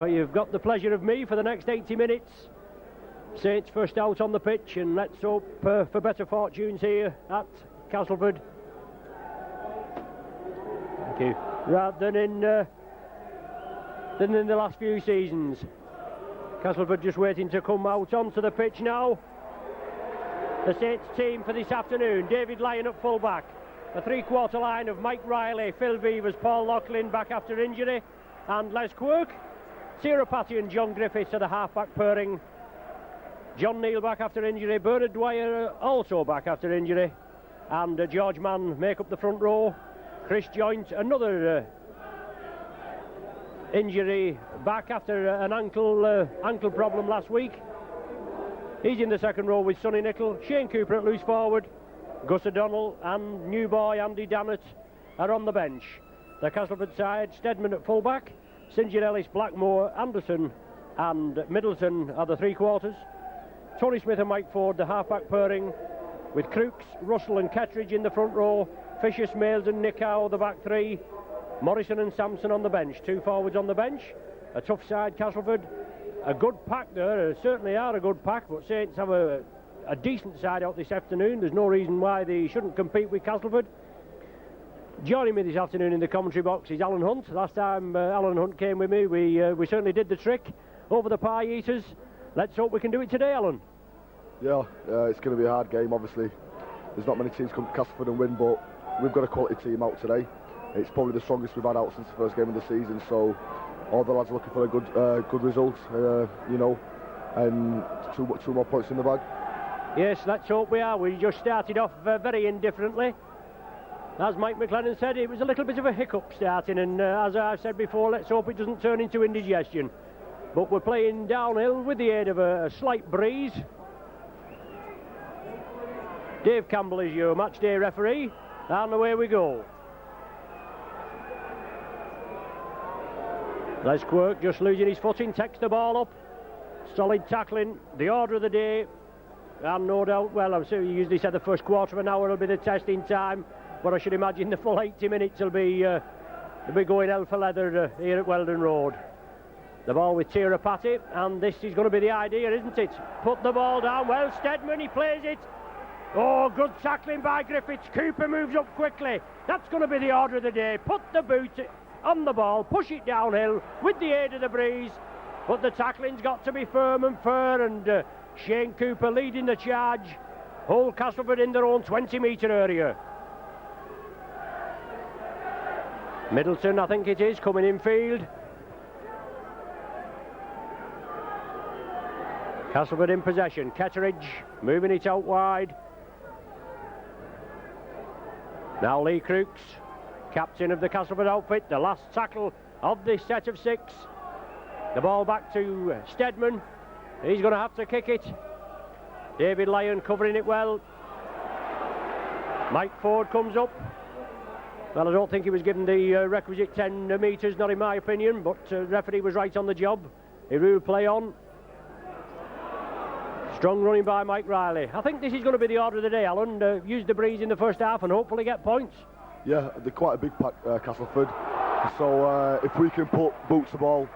Well, you've got the pleasure of me for the next 80 minutes. Saints first out on the pitch, and let's hope for better fortunes here at Castleford. Thank you. Rather than in the last few seasons. Castleford just waiting to come out onto the pitch now. The Saints team for this afternoon: David Lyon at full-back, a three-quarter line of Mike Riley, Phil Vivers, Paul Loughlin back after injury, and Les Quirk. Ciara Patty and John Griffiths are the half-back pairing. John Neal back after injury, Bernard Dwyer also back after injury, and George Mann make up the front row. Chris Joynt, another injury, back after an ankle problem last week. He's in the second row with Sonny Nicol. Shane Cooper at loose forward. Gus O'Donnell and new boy Andy Dannett are on the bench. The Castleford side: Stedman at full-back, St John Ellis, Blackmore, Anderson and Middleton are the three-quarters. Tony Smith and Mike Ford, the half-back pairing, with Crooks, Russell and Kettridge in the front row, Fisher, Smales and Nick Howe the back three, Morrison and Sampson on the bench, two forwards on the bench. A tough side, Castleford. A good pack there, certainly are a good pack, but Saints have a decent side out this afternoon. There's no reason why they shouldn't compete with Castleford. Joining me this afternoon in the commentary box is Alan Hunt. Last time Alan Hunt came with me, we certainly did the trick over the pie eaters. Let's hope we can do it today, Alan. Yeah, it's going to be a hard game, obviously. There's not many teams come to Castleford and win, but we've got a quality team out today. It's probably the strongest we've had out since the first game of the season, so all the lads are looking for a good result, you know, and two more points in the bag. Yes, let's hope we are. We just started off very indifferently. As Mike McLennan said, it was a little bit of a hiccup starting, and as I've said before, let's hope it doesn't turn into indigestion. But we're playing downhill with the aid of a slight breeze. Dave Campbell is your match day referee, and away we go. Les Quirk just losing his footing, takes the ball up. Solid tackling, the order of the day, and no doubt, well, I'm sure you usually said the first quarter of an hour will be the testing time, but I should imagine the full 80 minutes will be going hell for leather here at Weldon Road. The ball with Ciara Patty, and this is going to be the idea, isn't it? Put the ball down. Well, Stedman, he plays it. Oh, good tackling by Griffiths. Cooper moves up quickly. That's going to be the order of the day. Put the boot on the ball, push it downhill with the aid of the breeze, but the tackling's got to be firm and fair, and Shane Cooper leading the charge. Whole Castleford in their own 20-metre area. Middleton, I think it is, coming in field. Castleford in possession. Kettridge moving it out wide. Now Lee Crooks, captain of the Castleford outfit, the last tackle of this set of six. The ball back to Stedman. He's going to have to kick it. David Lyon covering it well. Mike Ford comes up. Well, I don't think he was given the requisite 10 metres, not in my opinion, but referee was right on the job. He ruled play on. Strong running by Mike Riley. I think this is going to be the order of the day, Alan. Use the breeze in the first half and hopefully get points. Yeah, they're quite a big pack, Castleford. So if we can put boots the ball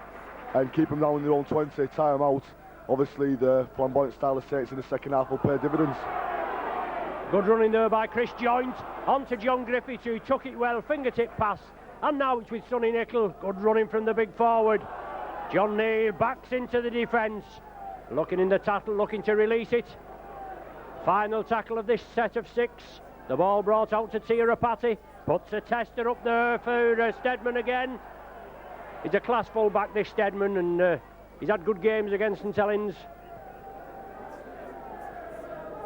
and keep them down in their own 20, tie them out, obviously the flamboyant style of Saints in the second half will pay dividends. Good running there by Chris Joynt. On to John Griffiths, who took it well, fingertip pass. And now it's with Sonny Nicol. Good running from the big forward. John Neal backs into the defence. Looking in the tackle, looking to release it. Final tackle of this set of six. The ball brought out to Ciara Patty. Puts a tester up there for Stedman again. He's a class full-back, this Stedman, and he's had good games against St Helens.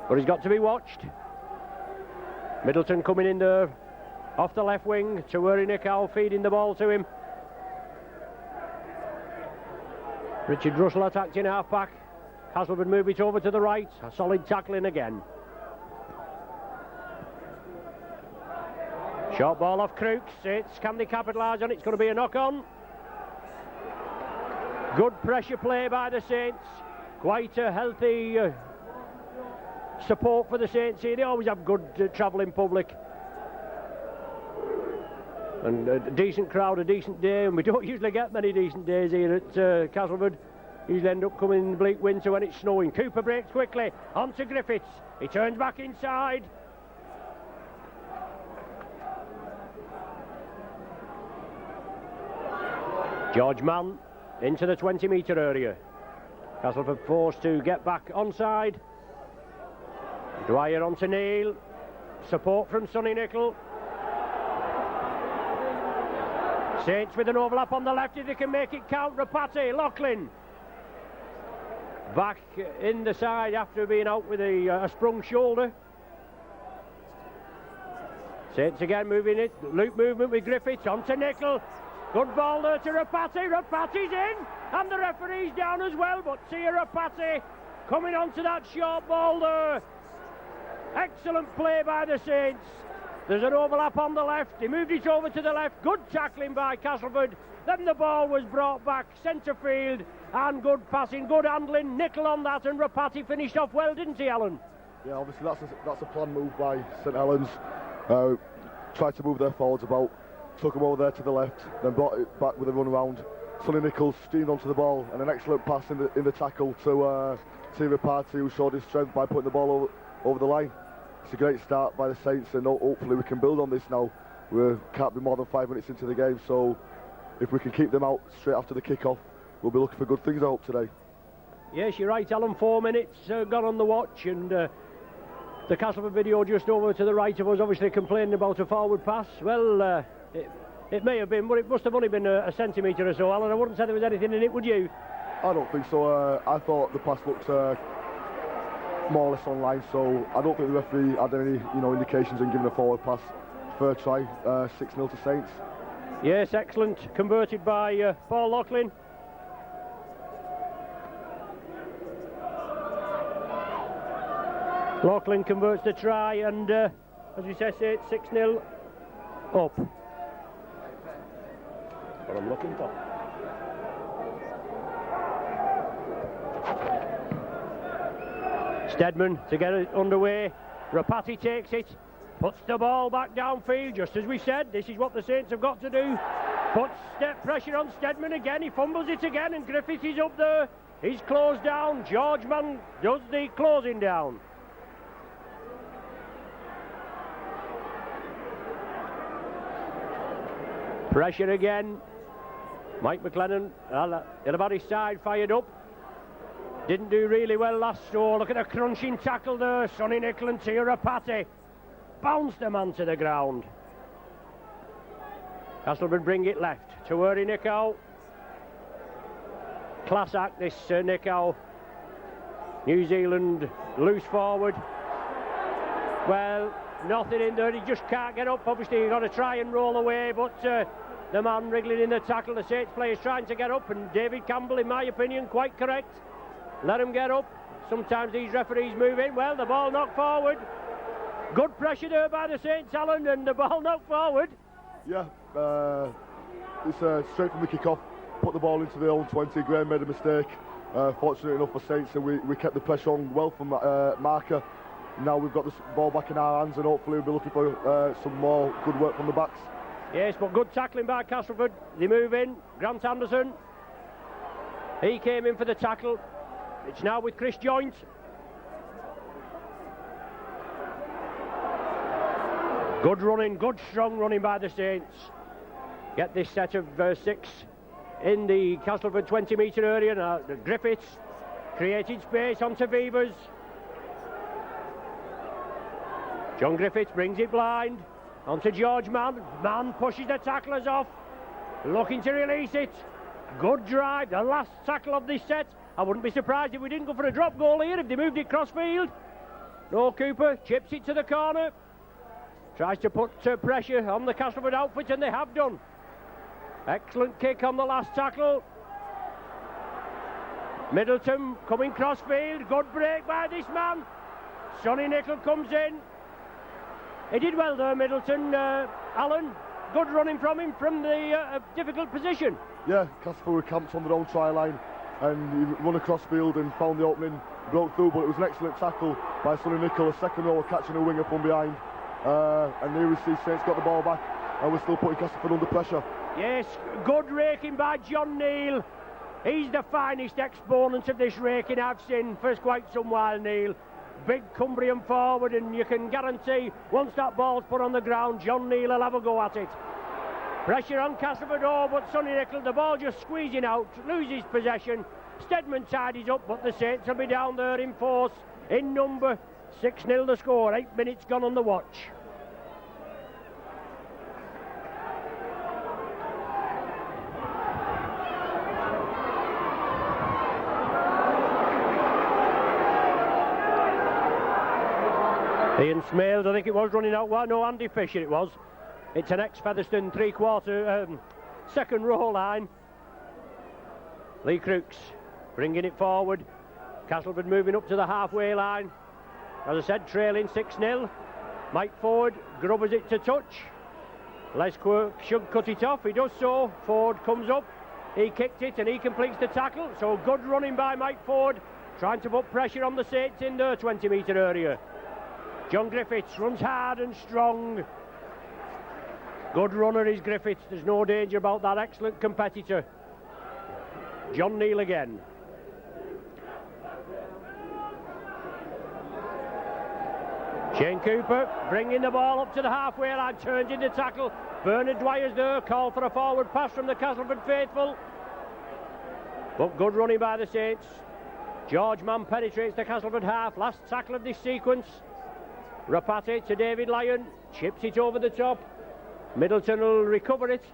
But he's got to be watched. Middleton coming in there off the left wing to where Nick Howe feeding the ball to him. Richard Russell attacked in half-back. Castleford move it over to the right. A solid tackling again. Short ball off Crooks. Can they capitalise on it? It's going to be a knock-on. Good pressure play by the Saints. Quite a healthy support for the Saints here. They always have good travelling public. And a decent crowd, a decent day, and we don't usually get many decent days here at Castleford. Usually end up coming in the bleak winter when it's snowing. Cooper breaks quickly, on to Griffiths. He turns back inside. George Mann into the 20-metre area. Castleford forced to get back onside. Dwyer onto Neil. Support from Sonny Nicol. Saints with an overlap on the left if they can make it count. Rapati, Loughlin. Back in the side after being out with a sprung shoulder. Saints again moving it. Loop movement with Griffiths onto Nicol. Good ball there to Rapati. Rapati's in. And the referee's down as well. But Sia Rapati coming onto that short ball there. Excellent play by the Saints. There's an overlap on the left. He moved it over to the left. Good tackling by Castleford. Then the ball was brought back centre field. And good passing, good handling. Nicol on that, and Rapati finished off well, didn't he, Alan? Yeah, obviously that's a planned move by St Helens. Tried to move their forwards about. Took them over there to the left. Then brought it back with a run around. Sonny Nicol streamed onto the ball. And an excellent pass in the tackle to Rapati, who showed his strength by putting the ball over the line. It's a great start by the Saints, and hopefully we can build on this now. We can't be more than 5 minutes into the game, so if we can keep them out straight after the kick-off, we'll be looking for good things, I hope, today. Yes, you're right, Alan. 4 minutes gone on the watch, and the Castleford video just over to the right of us obviously complaining about a forward pass. Well, it may have been, but it must have only been a centimetre or so, Alan. I wouldn't say there was anything in it, would you? I don't think so. I thought the pass looked more or less online, so I don't think the referee had any indications in giving a forward pass. Fair try. 6-0 to Saints. Yes, excellent. Converted by Paul Loughlin. Loughlin converts the try, and as we say, it's 6-0 up. What I'm looking for. Steadman to get it underway. Rapati takes it, puts the ball back downfield, just as we said. This is what the Saints have got to do. Puts step pressure on Steadman again. He fumbles it again, and Griffiths is up there. He's closed down. George Mann does the closing down. Pressure again. Mike McLennan, at about his side, fired up. Didn't do really well last show. Look at a crunching tackle there. Sonny Nicol and Tia Rapati bounced the man to the ground. Castleford bring it left to Uri Nicol. Class act, this Nicol. New Zealand loose forward. Well, nothing in there. He just can't get up. Obviously, you've got to try and roll away, but the man wriggling in the tackle, the Saints players trying to get up, and David Campbell, in my opinion, quite correct. Let him get up. Sometimes these referees move in. Well, the ball knocked forward. Good pressure there by the Saints, Alan, and the ball knocked forward. Yeah, it's straight from the kick-off. Put the ball into the own 20. Graham made a mistake. Fortunate enough for Saints, and we kept the pressure on well from Marker. Now we've got the ball back in our hands, and hopefully we'll be looking for some more good work from the backs. Yes, but good tackling by Castleford. They move in. Grant Anderson. He came in for the tackle. It's now with Chris Joint. Good running, good strong running by the Saints. Get this set of 6 in the Castleford 20-metre area. Now the Griffiths created space onto Vivers. John Griffiths brings it blind onto George Mann. Mann pushes the tacklers off, looking to release it. Good drive, the last tackle of this set. I wouldn't be surprised if we didn't go for a drop goal here, if they moved it crossfield. No, Cooper chips it to the corner. Tries to put pressure on the Castleford outfit, and they have done. Excellent kick on the last tackle. Middleton coming crossfield. Good break by this man. Sonny Nicol comes in. He did well there, Middleton. Alan, good running from him from the difficult position. Yeah, Castleford were camped on their own try line, and he run across field and found the opening, broke through, but it was an excellent tackle by Sonny Nicol. A second row catching a winger from behind. And here we see Saints got the ball back. and we're still putting Castleford under pressure. Yes, good raking by John Neal. He's the finest exponent of this raking I've seen for quite some while, Neil. Big Cumbrian forward, and you can guarantee once that ball's put on the ground, John Neal will have a go at it. Pressure on Castleford, but Sonny Nicol, the ball just squeezing out, loses possession. Stedman tidies up, but the Saints will be down there in force, in number. 6-0 the score, 8 minutes gone on the watch. Ian Smales, I think it was, running out wide. No, Andy Fisher it was. It's an ex-Featherstone second row line. Lee Crooks bringing it forward. Castleford moving up to the halfway line. As I said, trailing 6-0. Mike Ford grubbers it to touch. Les Quirk should cut it off. He does so. Ford comes up. He kicked it and he completes the tackle. So good running by Mike Ford, trying to put pressure on the Saints in their 20-metre area. John Griffiths runs hard and strong. Good runner is Griffiths. There's no danger about that. Excellent competitor. John Neal again. Shane Cooper bringing the ball up to the halfway line, turns into tackle. Bernard Dwyer's there, call for a forward pass from the Castleford faithful. But good running by the Saints. George Mann penetrates the Castleford half. Last tackle of this sequence. Rapati to David Lyon, chips it over the top. Middleton will recover it.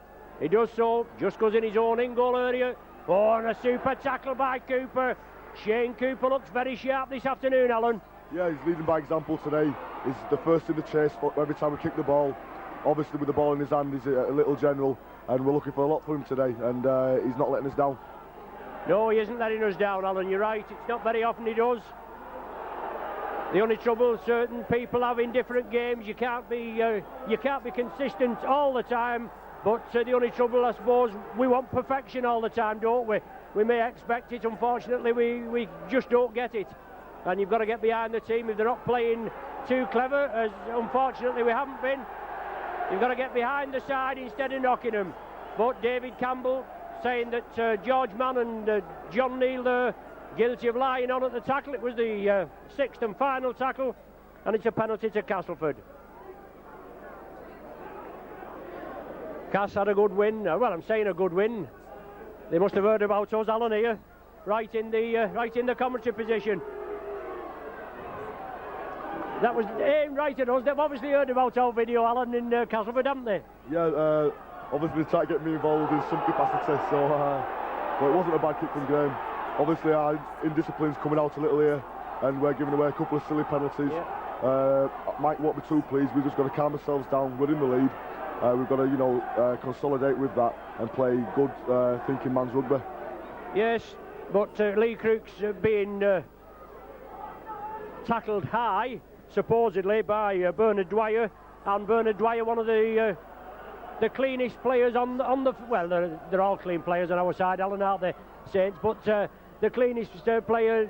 He does so, just goes in his own in-goal area. Oh, and a super tackle by Cooper. Shane Cooper looks very sharp this afternoon, Alan. Yeah, he's leading by example today. He's the first in the chase every time we kick the ball. Obviously with the ball in his hand, he's a little general, and we're looking for a lot from him today, and he's not letting us down. No, he isn't letting us down, Alan, you're right. It's not very often he does. The only trouble certain people have in different games, you can't be consistent all the time. But the only trouble, I suppose, we want perfection all the time, don't we? We may expect it. Unfortunately, we just don't get it. And you've got to get behind the team if they're not playing too clever, as unfortunately we haven't been. You've got to get behind the side instead of knocking them. But David Campbell saying that George Mann and John Neal there guilty of lying on at the tackle. It was the sixth and final tackle, and it's a penalty to Castleford. Cass had a good win. Well, I'm saying a good win. They must have heard about us, Alan, here, right in the commentary position. That was aimed right at us. They've obviously heard about our video, Alan, in Castleford, haven't they? Yeah, obviously they tried to get me involved in some capacity, so but it wasn't a bad kick from Graham. Obviously our indiscipline's coming out a little here, and we're giving away a couple of silly penalties. Yeah. Mike won't be too pleased. We've just got to calm ourselves down. We're in the lead. We've got to, consolidate with that and play good thinking man's rugby. Yes, but Lee Crooks being tackled high, supposedly by Bernard Dwyer, and Bernard Dwyer, one of the cleanest players on the well, they're all clean players on our side, Alan, aren't they, Saints? But the cleanest player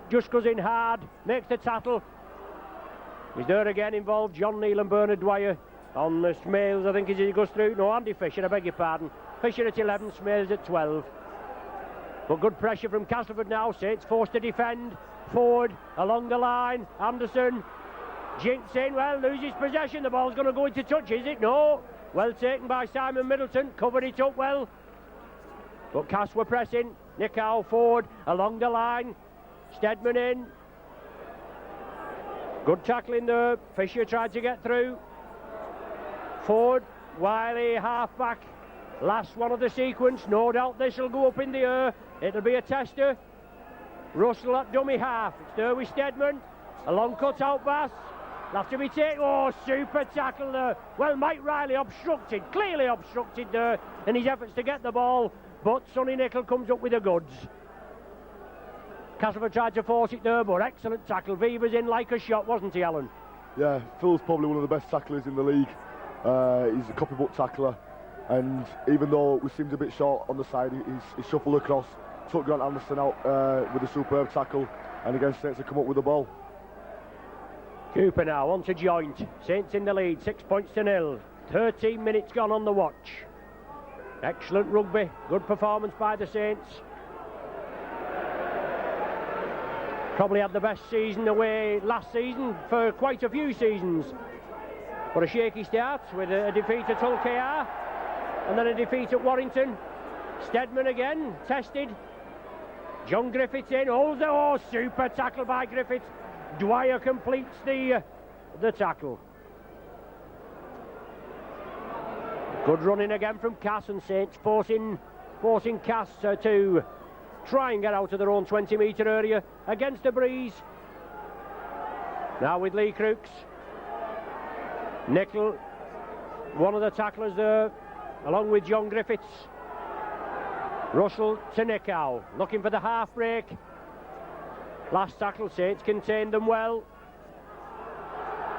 just goes in hard, makes the tackle. He's there again, involved John Neal and Bernard Dwyer. On Smales, I think, as he goes through. No, Andy Fisher, I beg your pardon. Fisher at 11, Smales at 12. But good pressure from Castleford now. Saints forced to defend. Forward, along the line. Anderson jinks in, well, loses possession. The ball's going to go into touch, is it? No. Well taken by Simon Middleton. Covered it up well. But Cass were pressing. Nicow forward, along the line. Stedman in. Good tackling there. Fisher tried to get through. Ford, Wiley, half-back, last one of the sequence. No doubt this will go up in the air. It'll be a tester. Russell at dummy half. It's there with Stedman. A long cut-out pass. That's to be taken. Oh, super tackle there. Well, Mike Riley obstructed, clearly obstructed there in his efforts to get the ball, but Sonny Nicol comes up with the goods. Castleford tried to force it there, but excellent tackle. Viva's in like a shot, wasn't he, Alan? Yeah, Phil's probably one of the best tacklers in the league. He's a copybook tackler, and even though we seemed a bit short on the side, he shuffled across, took Grant Anderson out with a superb tackle, and again Saints have come up with the ball. Cooper now on to joint. Saints in the lead, 6 points to 0. 13 minutes gone on the watch. Excellent rugby, good performance by the Saints. Probably had the best season away last season for quite a few seasons. But a shaky start with a defeat at Hull KR and then a defeat at Warrington. Steadman again, tested. John Griffiths in, oh, super tackle by Griffiths. Dwyer completes the tackle. Good running again from Cass, and Saints forcing Cass to try and get out of their own 20-metre area against the breeze. Now with Lee Crooks. Nickel, one of the tacklers there, along with John Griffiths. Russell to Nickow, looking for the half break. Last tackle, Saints contained them well.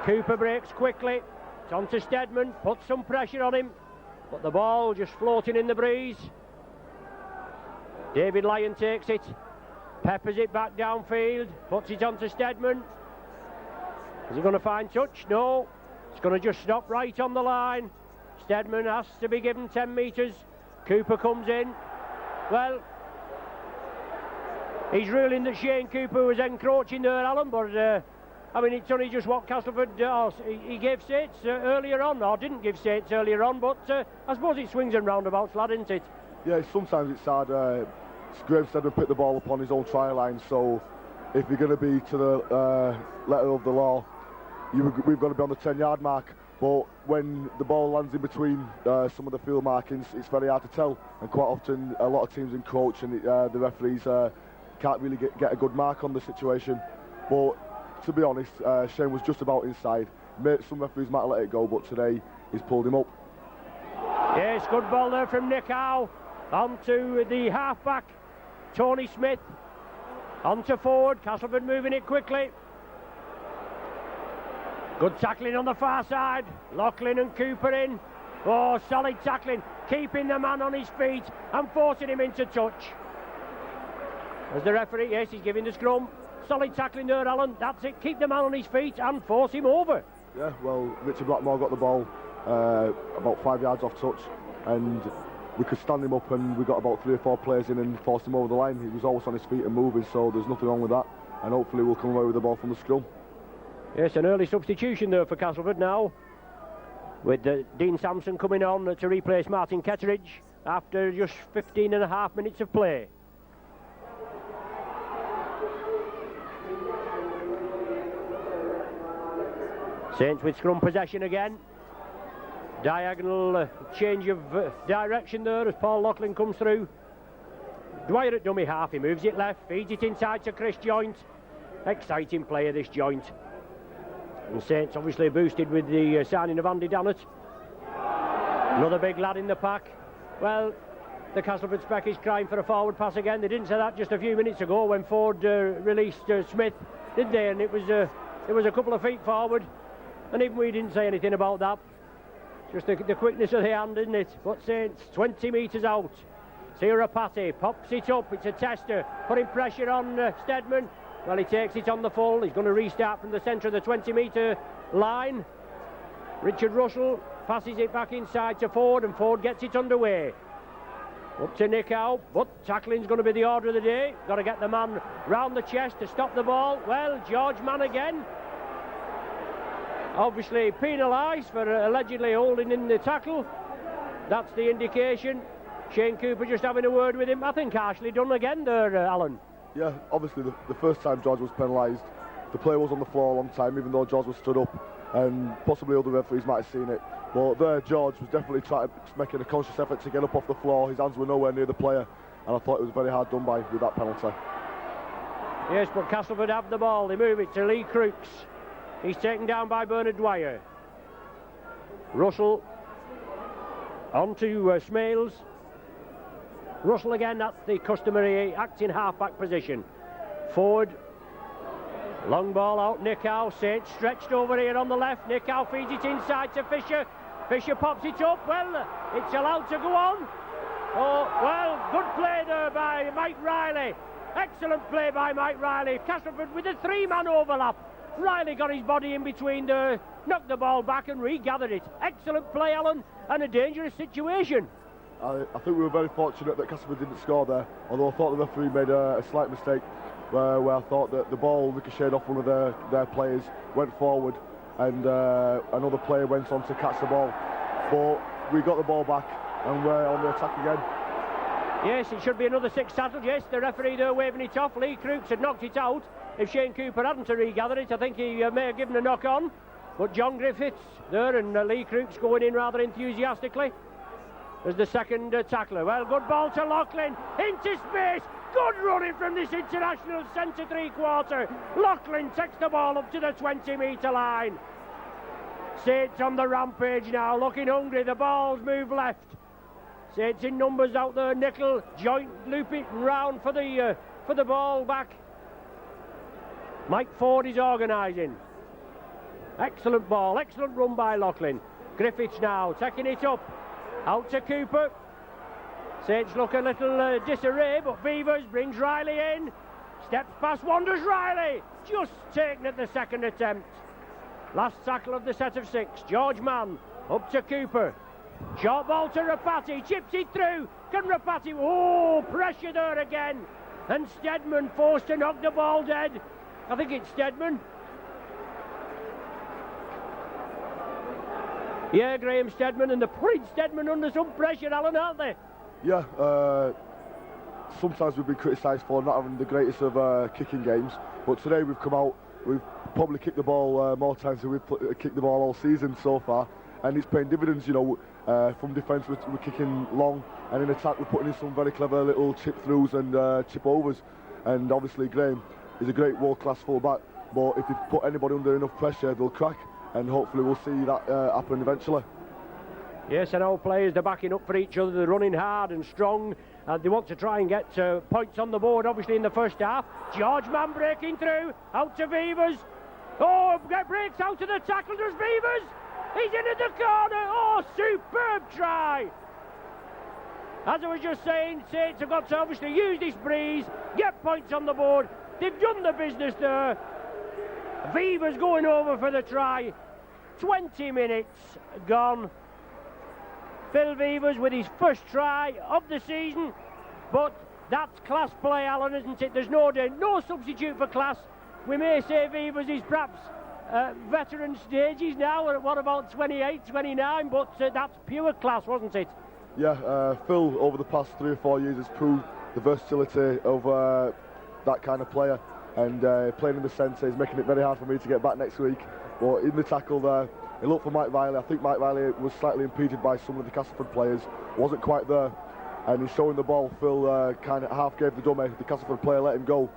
Cooper breaks quickly. It's on to Steadman, puts some pressure on him, but the ball just floating in the breeze. David Lyon takes it, peppers it back downfield, puts it on to Steadman. Is he going to find touch? No. It's going to just stop right on the line. Steadman has to be given 10 metres. Cooper comes in. Well, he's ruling that Shane Cooper was encroaching there, Alan, but I mean, it's only just what Castleford he gave Saints earlier on, or didn't give Saints earlier on, but I suppose it swings and roundabouts, lad, isn't it? Yeah, sometimes it's hard. Graham Steadman picked the ball up on his own try line, so if you're going to be to the letter of the law, we've got to be on the 10-yard mark. But when the ball lands in between some of the field markings, it's very hard to tell, and quite often a lot of teams encroach and the referees can't really get a good mark on the situation. But to be honest, Shane was just about inside. Some referees might have let it go, but today he's pulled him up. Yes, good ball there from Nickow. On to the half-back, Tony Smith. On to forward, Castleford moving it quickly. Good tackling on the far side. Loughlin and Cooper in. Oh, solid tackling, keeping the man on his feet and forcing him into touch. As the referee, yes, he's giving the scrum. Solid tackling there, Alan. That's it, keep the man on his feet and force him over. Yeah, well, Richard Blackmore got the ball about 5 yards off touch, and we could stand him up, and we got about 3 or 4 players in and forced him over the line. He was always on his feet and moving, so there's nothing wrong with that, and hopefully we'll come away with the ball from the scrum. Yes, an early substitution there for Castleford now, with Dean Sampson coming on to replace Martin Ketteridge after just 15.5 minutes of play. Saints with scrum possession again. Diagonal change of direction there as Paul Loughlin comes through. Dwyer at dummy half, he moves it left, feeds it inside to Chris Joint. Exciting player, this Joint. And Saints obviously boosted with the signing of Andy Dannett. Another big lad in the pack. Well, the Castleford spec is crying for a forward pass again. They didn't say that just a few minutes ago when Ford released Smith, did they? And it was a couple of feet forward, and even we didn't say anything about that. Just the quickness of the hand, isn't it? But Saints 20 metres out. Sirapati pops it up. It's a tester, putting pressure on Steadman. Well, he takes it on the full. He's going to restart from the centre of the 20-metre line. Richard Russell passes it back inside to Ford, and Ford gets it underway. Up to Nickow, but tackling's going to be the order of the day. Got to get the man round the chest to stop the ball. Well, George Mann again. Obviously penalised for allegedly holding in the tackle. That's the indication. Shane Cooper just having a word with him. I think harshly done again there, Alan. Yeah, obviously the first time George was penalised, the player was on the floor a long time, even though George was stood up, and possibly other referees might have seen it. But there, George was definitely making a conscious effort to get up off the floor. His hands were nowhere near the player, and I thought it was very hard done by with that penalty. Yes, but Castleford have the ball. They move it to Lee Crooks. He's taken down by Bernard Dwyer. Russell on to Smales. Russell again at the customary acting half-back position. Forward. Long ball out, Nickow. Saints stretched over here on the left. Nickow feeds it inside to Fisher. Fisher pops it up. Well, it's allowed to go on. Oh, well, good play there by Mike Riley. Excellent play by Mike Riley. Castleford with a 3-man overlap. Riley got his body in between there, knocked the ball back and regathered it. Excellent play, Alan, and a dangerous situation. I think we were very fortunate that Castleford didn't score there, although I thought the referee made a slight mistake where I thought that the ball ricocheted off one of their players, went forward, and another player went on to catch the ball. But we got the ball back and we're on the attack again. Yes, it should be another 6 tackle. Yes, the referee there waving it off. Lee Crooks had knocked it out. If Shane Cooper hadn't regathered it, I think he may have given a knock on. But John Griffiths there and Lee Crooks going in rather enthusiastically as the second tackler. Well, good ball to Loughlin into space. Good running from this international centre 3/4. Loughlin takes the ball up to the 20-metre line. Saints on the rampage now, looking hungry. The ball's moved left. Saints in numbers out there. Nickel, joint, loop it round for the ball back. Mike Ford is organising. Excellent ball, excellent run by Loughlin. Griffiths now taking it up. Out to Cooper. Saints look a little disarray, but Beavers brings Riley in. Steps past Wanders Riley. Just taken at the second attempt. Last tackle of the set of 6. George Mann up to Cooper. Short ball to Rapati. Chips it through. Can Rapati... Oh, pressure there again. And Steadman forced to knock the ball dead. I think it's Steadman. Yeah, Graham Steadman, and they're putting Steadman under some pressure, Alan, aren't they? Yeah, sometimes we've been criticised for not having the greatest of kicking games, but today we've come out, we've probably kicked the ball more times than we've kicked the ball all season so far, and it's paying dividends. You know, from defence we're kicking long, and in attack we're putting in some very clever little chip throughs and chip overs, and obviously Graham is a great world-class full-back, but if you put anybody under enough pressure they'll crack, and hopefully we'll see that happen eventually. Yes, and our players, they're backing up for each other. They're running hard and strong. They want to try and get points on the board, obviously, in the first half. George Mann breaking through. Out to Beavers. Oh, breaks out to the tackle. There's Beavers. He's in at the corner. Oh, superb try. As I was just saying, Saints have got to obviously use this breeze, get points on the board. They've done the business there. Beavers going over for the try. 20 minutes gone. Phil Beavers with his first try of the season, but that's class play, Alan, isn't it? There's no substitute for class. We may say Beavers is perhaps veteran stages now, at what about 28, 29, but that's pure class, wasn't it? Yeah, Phil over the past 3 or 4 years has proved the versatility of that kind of player, and playing in the centre is making it very hard for me to get back next week. But in the tackle there, he looked for Mike Riley. I think Mike Riley was slightly impeded by some of the Castleford players. Wasn't quite there. And he's showing the ball. Phil kind of half gave the dummy. The Castleford player let him go.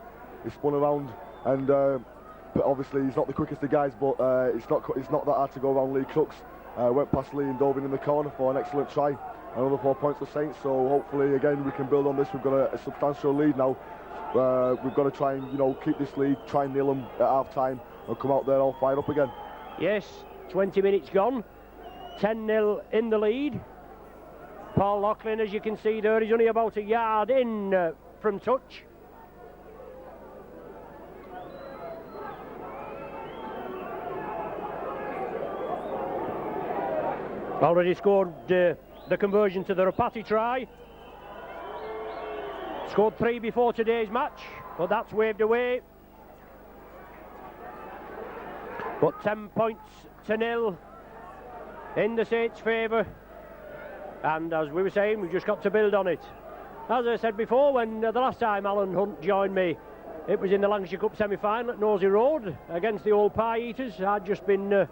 He spun around. And but obviously he's not the quickest of guys, but it's not that hard to go around Lee Crooks. Went past Lee and dove in the corner for an excellent try. Another 4 points for Saints. So hopefully, again, we can build on this. We've got a substantial lead now. We've got to try and, keep this lead, try and nail them at half-time and come out there all fired up again. Yes. 20 minutes gone, 10-0 in the lead. Paul Loughlin, as you can see there, he's only about a yard in from touch. Already scored the conversion to the Rapati try. Scored 3 before today's match, but that's waved away. But 10 points to 0 in the Saints' favour, and as we were saying, we've just got to build on it. As I said before, when the last time Alan Hunt joined me, it was in the Lancashire Cup semi-final at Nosey Road against the Old Pie Eaters. I'd just been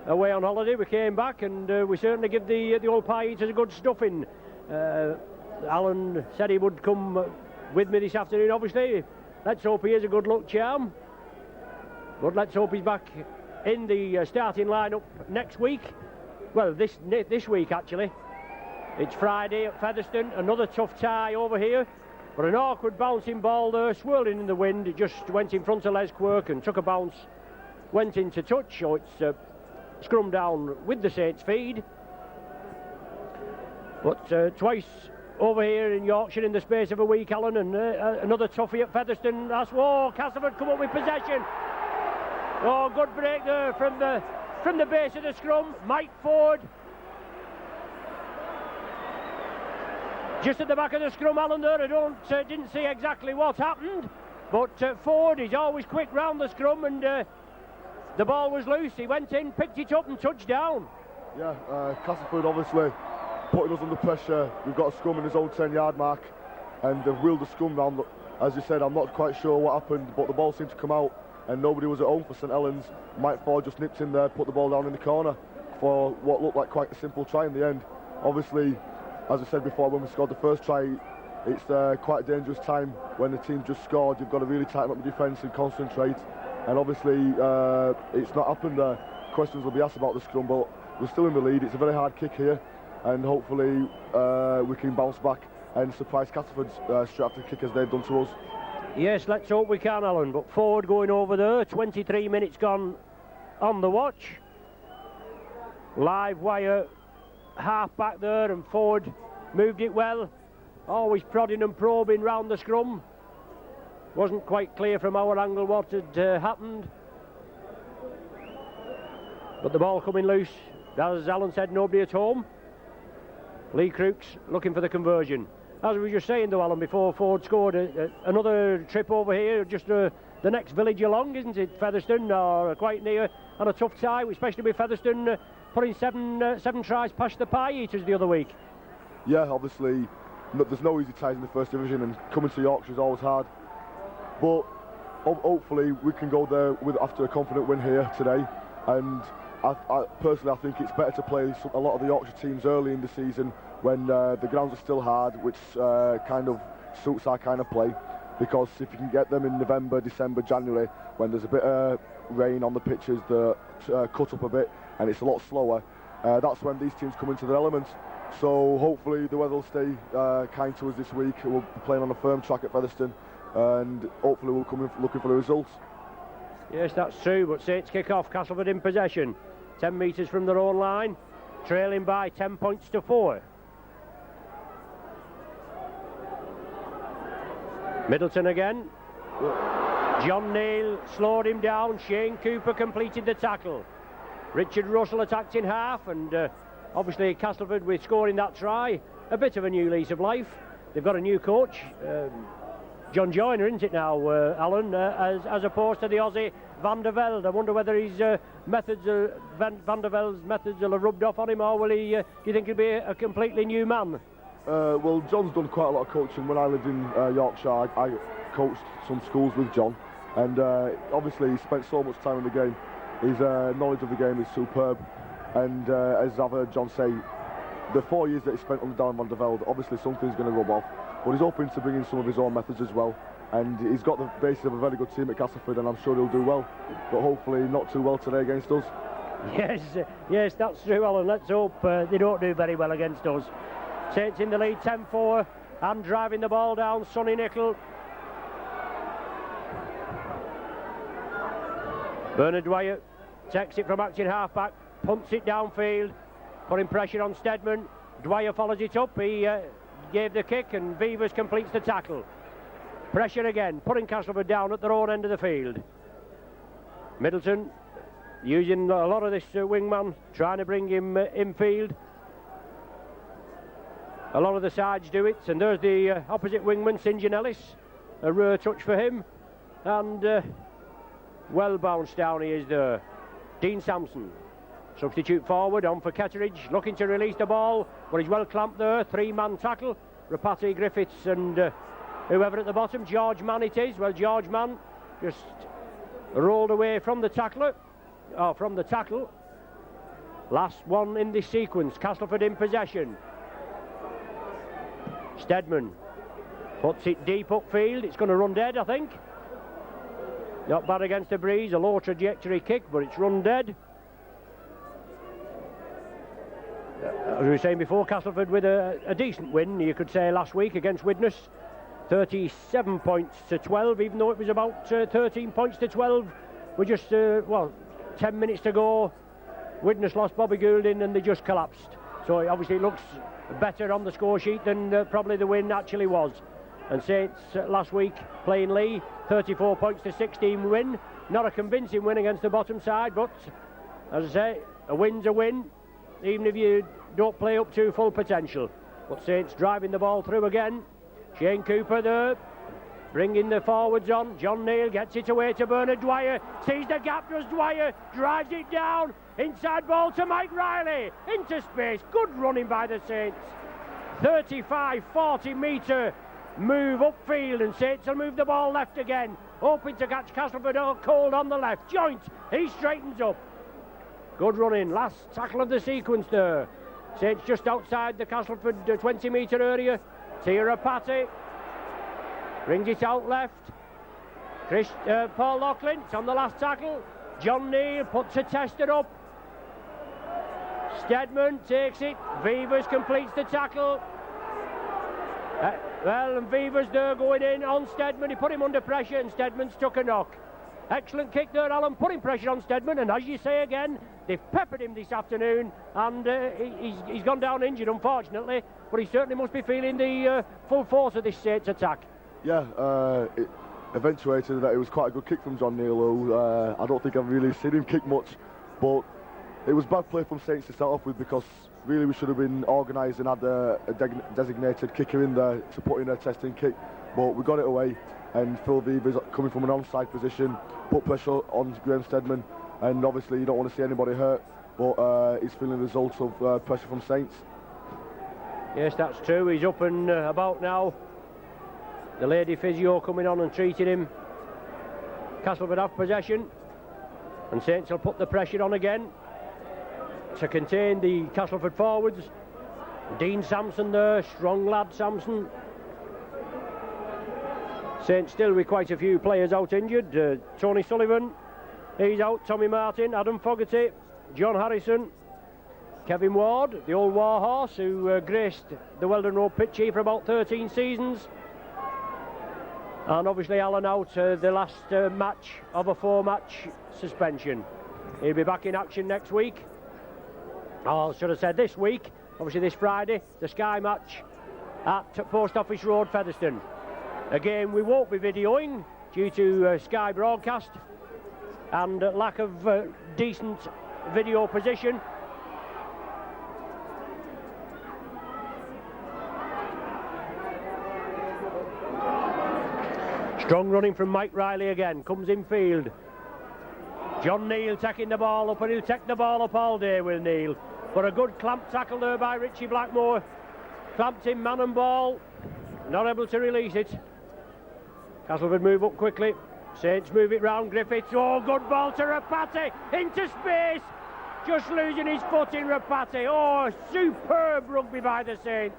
away on holiday. We came back and we certainly give the Old Pie Eaters a good stuffing. Alan said he would come with me this afternoon, obviously. Let's hope he is a good luck charm. But let's hope he's back in the starting lineup next week. Well, this week actually. It's Friday at Featherstone. Another tough tie over here, but an awkward bouncing ball there, swirling in the wind. It just went in front of Les Quirk and took a bounce, went into touch. So it's scrum down with the Saints feed. But twice over here in Yorkshire in the space of a week, Alan, and another toughie at Featherstone. That's Castleford come up with possession. Oh, good break there from the base of the scrum. Mike Ford. Just at the back of the scrum, Alan, there. I didn't see exactly what happened, but Ford is always quick round the scrum, and the ball was loose. He went in, picked it up and touched down. Yeah, Castleford obviously putting us under pressure. We've got a scrum in his own 10-yard mark, and they've wheeled the scrum round. As you said, I'm not quite sure what happened, but the ball seemed to come out and nobody was at home for St Helens. Mike Ford just nipped in there, put the ball down in the corner for what looked like quite a simple try in the end. Obviously, as I said before, when we scored the first try, it's quite a dangerous time when the team just scored. You've got to really tighten up the defence and concentrate, and obviously it's not happened there. Questions will be asked about the scrum, but we're still in the lead. It's a very hard kick here, and hopefully we can bounce back and surprise Castleford straight after the kick as they've done to us. Yes, let's hope we can, Alan. But Ford going over there, 23 minutes gone on the watch. Live wire half back there, and Ford moved it well. Always prodding and probing round the scrum. Wasn't quite clear from our angle what had happened. But the ball coming loose. As Alan said, nobody at home. Lee Crooks looking for the conversion. As we were just saying though, Alan, before Ford scored, another trip over here, just the next village along, isn't it? Featherstone, or quite near, and a tough tie, especially with Featherstone putting seven tries past the Pie Eaters the other week. Yeah, obviously, there's no easy ties in the First Division, and coming to Yorkshire is always hard. But hopefully we can go there after a confident win here today. And I personally, I think it's better to play a lot of the Yorkshire teams early in the season when the grounds are still hard, which kind of suits our kind of play, because if you can get them in November, December, January, when there's a bit of rain on the pitches that cut up a bit and it's a lot slower, that's when these teams come into their element. So hopefully the weather will stay kind to us this week. We'll be playing on a firm track at Featherstone, and hopefully we'll come in looking for the results. Yes, that's true, but Saints kick off, Castleford in possession, 10 metres from their own line, trailing by 10 points to 4. Middleton again. John Neal slowed him down. Shane Cooper completed the tackle. Richard Russell attacked in half, and obviously Castleford, with scoring that try, a bit of a new lease of life. They've got a new coach, John Joyner, isn't it now, Alan, as opposed to the Aussie Van der Velde. I wonder whether his methods, Van der Velde's methods will have rubbed off on him, or will he, do you think he'll be a completely new man? Well, John's done quite a lot of coaching. When I lived in Yorkshire, I coached some schools with John, and obviously he spent so much time in the game. His knowledge of the game is superb, and as I've heard John say, the 4 years that he spent under Darren Van der Velde, obviously something's going to rub off, but he's hoping to bring in some of his own methods as well, and he's got the basis of a very good team at Castleford, and I'm sure he'll do well, but hopefully not too well today against us. Yes, that's true, Alan. Let's hope they don't do very well against us. Saints in the lead, 10-4, and driving the ball down, Sonny Nicol. Bernard Dwyer takes it from acting half-back, punts it downfield, putting pressure on Steadman. Dwyer follows it up, he gave the kick, and Vivers completes the tackle. Pressure again, putting Castleford down at their own end of the field. Middleton using a lot of this wingman, trying to bring him infield. A lot of the sides do it, and there's the opposite wingman, St John Ellis. A rare touch for him, and well bounced down he is there. Dean Sampson, substitute forward, on for Ketteridge, looking to release the ball, but he's well clamped there. 3-man tackle, Rapati, Griffiths, and whoever at the bottom. George Mann it is. Well, George Mann just rolled away from the tackle. Last one in this sequence. Castleford in possession. Steadman puts it deep upfield. It's going to run dead, I think. Not bad against the breeze. A low trajectory kick, but it's run dead. As we were saying before, Castleford with a decent win, you could say, last week against Widnes. 37 points to 12, even though it was about 13 points to 12. We're just, 10 minutes to go. Widnes lost Bobby Goulding and they just collapsed. So it obviously looks better on the score sheet than probably the win actually was. And Saints last week playing Lee, 34 points to 16 win. Not a convincing win against the bottom side, but as I say, a win's a win, even if you don't play up to full potential. But Saints driving the ball through again. Shane Cooper there, bringing the forwards on. John Neal gets it away to Bernard Dwyer. Sees the gap, does Dwyer. Drives it down. Inside ball to Mike Riley. Into space. Good running by the Saints. 35, 40 metre move upfield, and Saints will move the ball left again. Hoping to catch Castleford cold on the left. Joint. He straightens up. Good running. Last tackle of the sequence there. Saints just outside the Castleford 20 metre area. Tira Patty brings it out left. Paul Loughlin on the last tackle. John Neal puts a tester up. Stedman takes it. Vivers completes the tackle. And Vivers there going in on Stedman. He put him under pressure, and Stedman's took a knock. Excellent kick there, Alan, putting pressure on Stedman, and as you say again, they've peppered him this afternoon, and he's gone down injured, unfortunately, but he certainly must be feeling the full force of this Saints attack. Yeah, it eventuated that it was quite a good kick from John Neal, who I don't think I've really seen him kick much, but it was bad play from Saints to start off with, because really we should have been organised and had a designated kicker in there to put in a testing kick, but we got it away. And Phil Vivers coming from an onside position, put pressure on Graham Stedman, and obviously you don't want to see anybody hurt, but he's feeling the results of pressure from Saints. Yes, that's true. He's up and about now. The lady physio coming on and treating him. Castleford have possession, and Saints will put the pressure on again to contain the Castleford forwards. Dean Sampson there, strong lad Sampson. Saints still with quite a few players out injured. Tony Sullivan, he's out. Tommy Martin, Adam Fogarty, John Harrison, Kevin Ward, the old warhorse who graced the Weldon Road pitch here for about 13 seasons. And obviously Alan out, the last match of a 4-match suspension. He'll be back in action next week. Oh, I should have said this week. Obviously this Friday, the Sky match at Post Office Road, Featherstone. Again, we won't be videoing due to Sky broadcast and lack of decent video position. Strong running from Mike Riley again, comes in field. John Neal taking the ball up, and he'll take the ball up all day, will Neal. But a good clamp tackle there by Richie Blackmore. Clamped him man and ball, not able to release it. Castleford move up quickly. Saints move it round Griffiths. Oh, good ball to Rapati into space. Just losing his foot in Rapati. Oh, superb rugby by the Saints.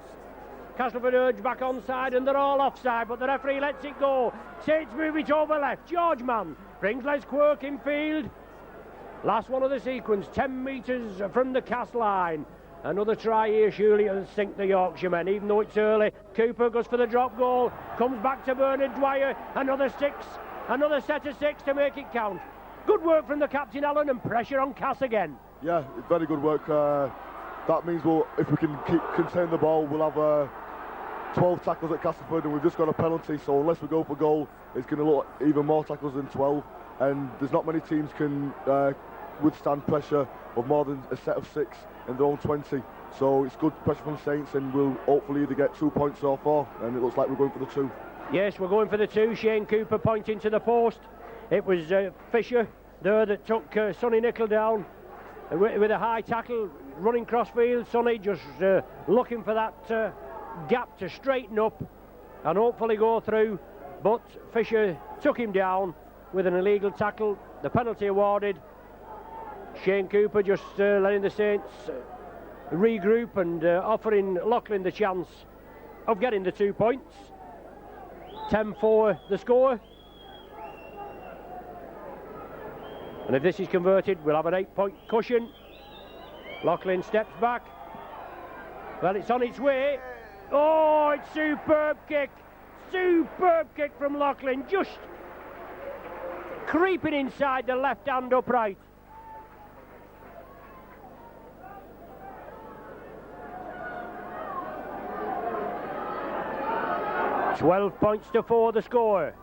Castleford urge back onside, and they're all offside, but the referee lets it go. Saints move it over left. George Mann brings Les Quirk in field. Last one of the sequence, 10 metres from the cast line. Another try here, surely it'll sink the Yorkshiremen, even though it's early. Cooper goes for the drop goal, comes back to Bernard Dwyer, another set of 6 to make it count. Good work from the captain, Alan, and pressure on Cass again. Yeah, very good work. That means if we can contain the ball, we'll have 12 tackles at Castleford, and we've just got a penalty, so unless we go for goal, it's going to look even more tackles than 12, and there's not many teams can withstand pressure of more than a set of 6 in their own 20, so it's good pressure from Saints, and we'll hopefully either get 2 points or 4, and it looks like we're going for the 2. Yes, we're going for the 2. Shane Cooper pointing to the post. It was Fisher there that took Sonny Nicol down with a high tackle, running crossfield. Sonny just looking for that gap to straighten up and hopefully go through, but Fisher took him down with an illegal tackle. The penalty awarded. Shane Cooper just letting the Saints regroup and offering Loughlin the chance of getting the 2 points. 10-4 the score, and if this is converted, we'll have an 8-point cushion. Loughlin steps back. Well, it's on its way. Oh, it's superb kick from Loughlin, just creeping inside the left hand upright. £12 to 4 the score.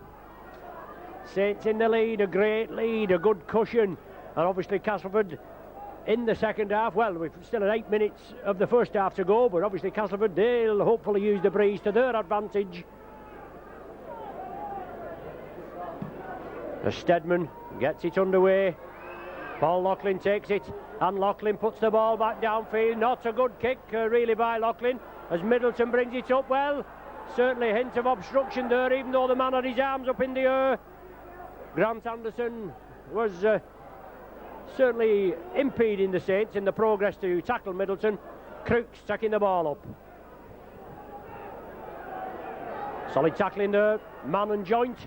Saints in the lead, a great lead, a good cushion, and obviously Castleford in the second half. Well, we've still had 8 minutes of the first half to go, but obviously Castleford, they'll hopefully use the breeze to their advantage. As Steadman gets it underway, Paul Loughlin takes it, and Loughlin puts the ball back downfield. Not a good kick really by Loughlin, as Middleton brings it up. Well, certainly a hint of obstruction there, even though the man had his arms up in the air. Grant Anderson was certainly impeding the Saints in the progress to tackle Middleton. Crooks taking the ball up. Solid tackling there, man and joint.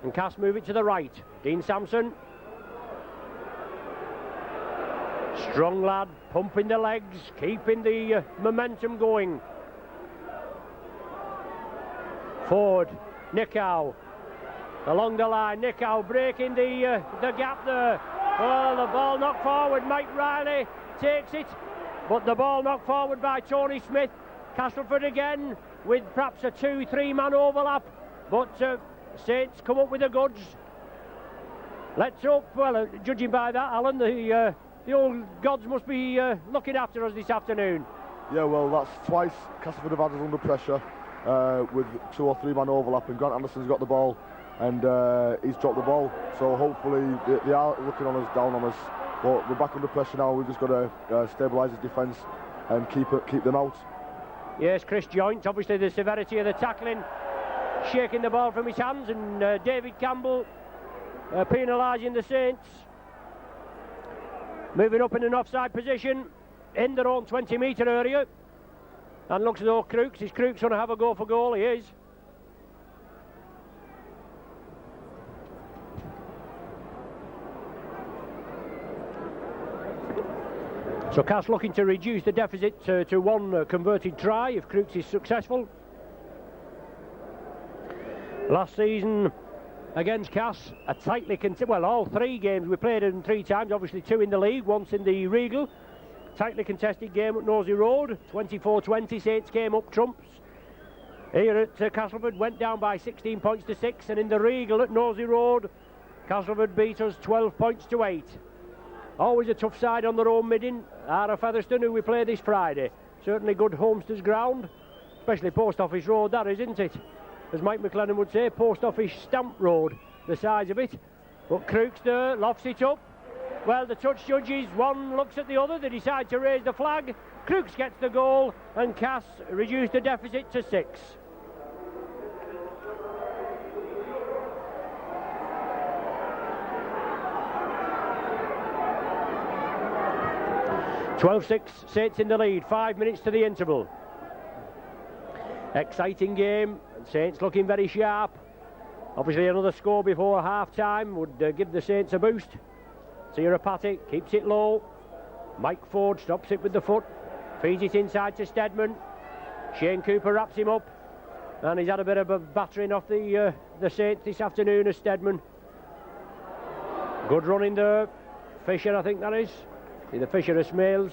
And Cass move it to the right. Dean Sampson. Strong lad, pumping the legs, keeping the momentum going. Forward, Nickow. Along the line, Nickow breaking the gap there. Well, the ball knocked forward. Mike Riley takes it, but the ball knocked forward by Tony Smith. Castleford again with perhaps a 2-3 man overlap, but Saints come up with the goods. Let's hope, well, judging by that, Alan, the old gods must be looking after us this afternoon. Yeah, well, that's twice Castleford have had us under pressure with 2 or 3 man overlap, and Grant Anderson's got the ball, and he's dropped the ball. So hopefully they are looking on us, down on us, but we're back under pressure now. We've just got to stabilise his defence and keep them out. Yes, Chris Joint, obviously the severity of the tackling, shaking the ball from his hands, and David Campbell penalising the Saints. Moving up in an offside position in their own 20-metre area, and looks as though Crooks going to have a go for goal. He is. So Cass looking to reduce the deficit to 1 converted try if Crooks is successful. Last season against Cass, a tightly well, all 3 games we played in 3 times, obviously 2 in the league, once in the Regal. Tightly contested game at Nosey Road, 24-20, Saints came up trumps. Here at Castleford, went down by 16 points to 6, and in the Regal at Nosey Road, Castleford beat us 12 points to 8. Always a tough side on their own midding. Ara Featherstone, who we play this Friday. Certainly good Homestead's ground, especially Post Office Road, that is, isn't it? As Mike McLennan would say, Post Office Stamp Road, the size of it. But Crooks there lofts it up. Well, the touch judges, one looks at the other, they decide to raise the flag. Crooks gets the goal, and Cass reduced the deficit to 6. (12-6), Saints in the lead, 5 minutes to the interval. Exciting game, Saints looking very sharp. Obviously another score before half-time would give the Saints a boost. Tirapati keeps it low. Mike Ford stops it with the foot, feeds it inside to Steadman. Shane Cooper wraps him up, and he's had a bit of a battering off the Saints this afternoon as Steadman. Good running there. Fisher, I think that is. Either Fisher or Smales.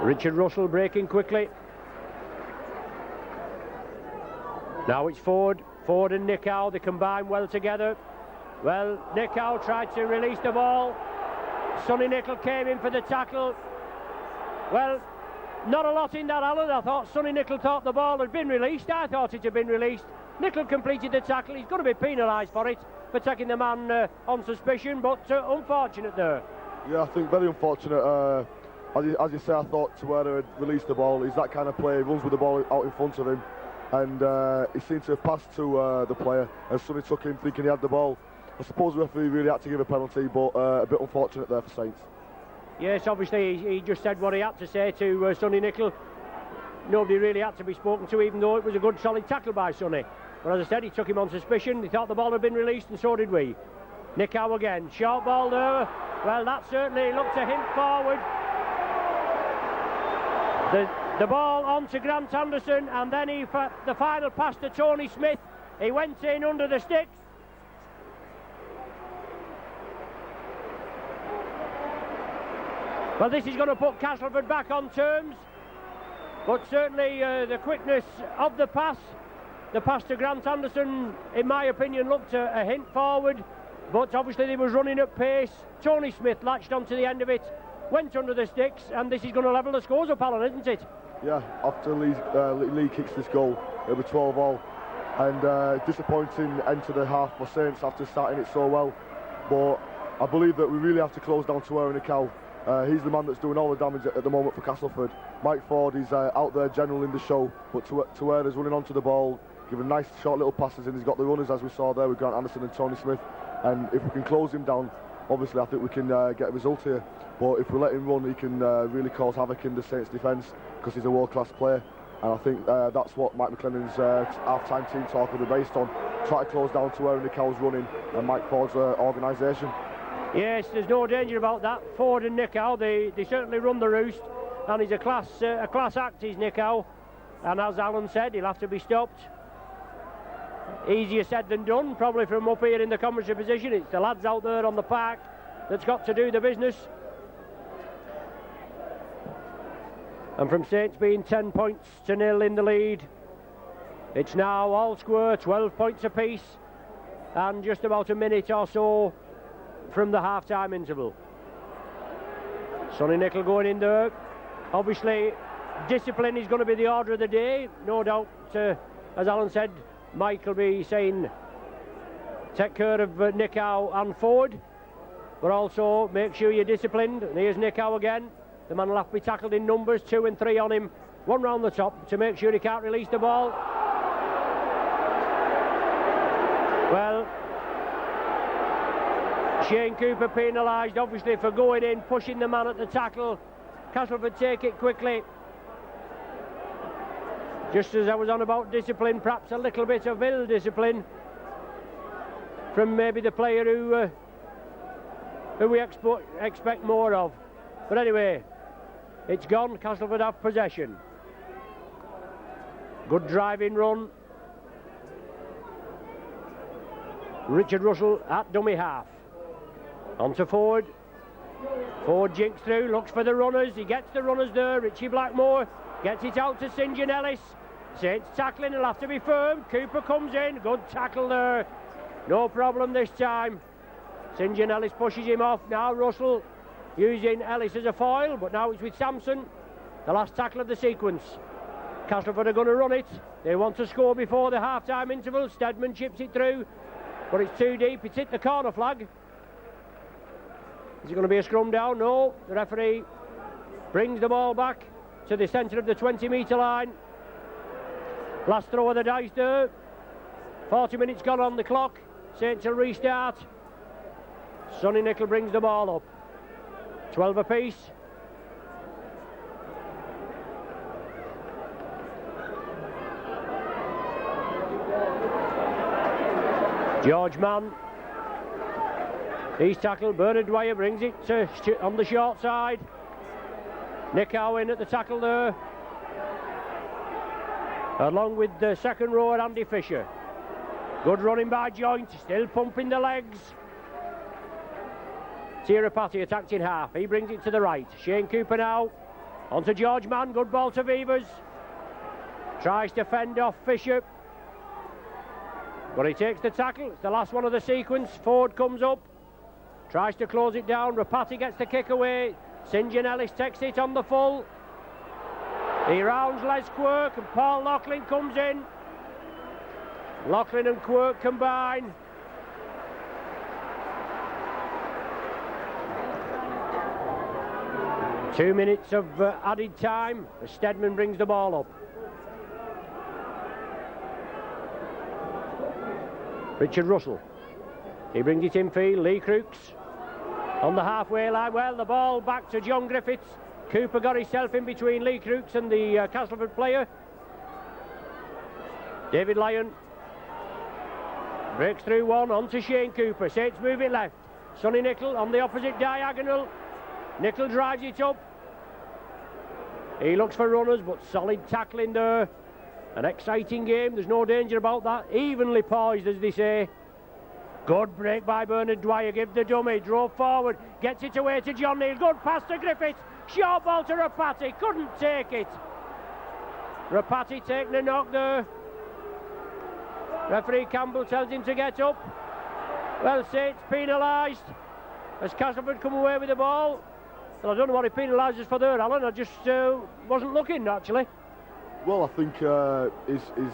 Richard Russell breaking quickly. Now it's Ford and Nickow, they combine well together. Well, Nickow tried to release the ball. Sonny Nickel came in for the tackle. Well, not a lot in that, Alan. I thought Sonny Nickel thought the ball had been released. I thought it had been released. Nickel completed the tackle. He's going to be penalised for it, for taking the man on suspicion, but unfortunate there. Yeah, I think very unfortunate. As you say, I thought Tawera had released the ball. He's that kind of player. He runs with the ball out in front of him, and he seemed to have passed to the player, and Sonny took him thinking he had the ball. I suppose the referee really had to give a penalty, but a bit unfortunate there for Saints. Yes, obviously he just said what he had to say to Sonny Nickel. Nobody really had to be spoken to, even though it was a good solid tackle by Sonny. But as I said, he took him on suspicion. He thought the ball had been released, and so did we. Nickow again, short ball there. Well, that certainly looked a hint forward. The ball on to Grant Anderson, and then the final pass to Tony Smith. He went in under the sticks. Well, this is going to put Castleford back on terms, but certainly the quickness of the pass The pass to Grant Anderson, in my opinion, looked a hint forward, but obviously they was running at pace. Tony Smith latched onto the end of it, went under the sticks, and this is going to level the scores up, Alan, isn't it? Yeah, after Lee kicks this goal, it'll be 12-all. And disappointing end to the half for Saints after starting it so well. But I believe that we really have to close down Tawera Nicow. He's the man that's doing all the damage at the moment for Castleford. Mike Ford is out there general in the show, but Tawera's running onto the ball, giving nice short little passes, and he's got the runners as we saw there with Grant Anderson and Tony Smith. And if we can close him down, obviously I think we can get a result here. But if we let him run, he can really cause havoc in the Saints defence, because he's a world-class player. And I think that's what Mike McLennan's half-time team talk will be based on. Try to close down Tawera Nicow's running and Mike Ford's organisation. Yes, there's no danger about that. Ford and Nicow, they certainly run the roost, and he's a class act, he's Nicow. And as Alan said, he'll have to be stopped. Easier said than done, probably from up here in the commentary position. It's the lads out there on the park that's got to do the business. And from Saints being 10 points to 0 in the lead, it's now all square, 12 points apiece, and just about a minute or so from the half-time interval. Sonny Nicol going in there. Obviously, discipline is going to be the order of the day. No doubt, as Alan said, Mike will be saying take care of Nicow and Ford, but also make sure you're disciplined. And here's Nicow again. The man will have to be tackled in numbers, 2 and 3 on him, 1 round the top to make sure he can't release the ball. Well, Shane Cooper penalised obviously for going in, pushing the man at the tackle. Castleford take it quickly. Just as I was on about discipline, perhaps a little bit of ill discipline from maybe the player who we expect more of. But anyway, it's gone. Castleford have possession. Good driving run. Richard Russell at dummy half. On to Ford. Ford jinks through, looks for the runners. He gets the runners there. Richie Blackmore gets it out to St John Ellis. Saints tackling, he'll have to be firm. Cooper comes in. Good tackle there. No problem this time. St John Ellis pushes him off. Now Russell using Ellis as a foil, but now it's with Sampson. The last tackle of the sequence. Castleford are going to run it. They want to score before the half-time interval. Stedman chips it through, but it's too deep. It's hit the corner flag. Is it going to be a scrum down? No. The referee brings the ball back to the centre of the 20-metre line. Last throw of the dice there. 40 minutes gone on the clock. Saints will restart. Sonny Nicol brings the ball up. 12 apiece. George Mann. He's tackled. Bernard Dwyer brings it on the short side. Nicow in at the tackle there, along with the second rower Andy Fisher. Good running by Joint, still pumping the legs. Tirapati attacked in half. He brings it to the right. Shane Cooper now on to George Mann. Good ball to Vivers. Tries to fend off Fisher, but he takes the tackle. It's the last one of the sequence. Ford comes up, tries to close it down. Rapati gets the kick away. St John Ellis takes it on the full. He rounds Les Quirk, and Paul Loughlin comes in. Loughlin and Quirk combine. Two minutes of added time as Stedman brings the ball up. Richard Russell. He brings it infield. Lee Crooks on the halfway line. Well, the ball back to John Griffiths. Cooper got himself in between Lee Crooks and the Castleford player. David Lyon breaks through one, on to Shane Cooper. Saints moving left. Sonny Nicol on the opposite diagonal. Nicol drives it up. He looks for runners, but solid tackling there. An exciting game, there's no danger about that. Evenly poised, as they say. Good break by Bernard Dwyer, give the dummy, drove forward, gets it away to John Neal. Good pass to Griffiths, short ball to Rapati, couldn't take it. Rapati taking a knock there. Referee Campbell tells him to get up. Well, Saints penalised as Castleford come away with the ball. Well, I don't know what he penalises for there, Alan. I just wasn't looking, actually. Well, I think he's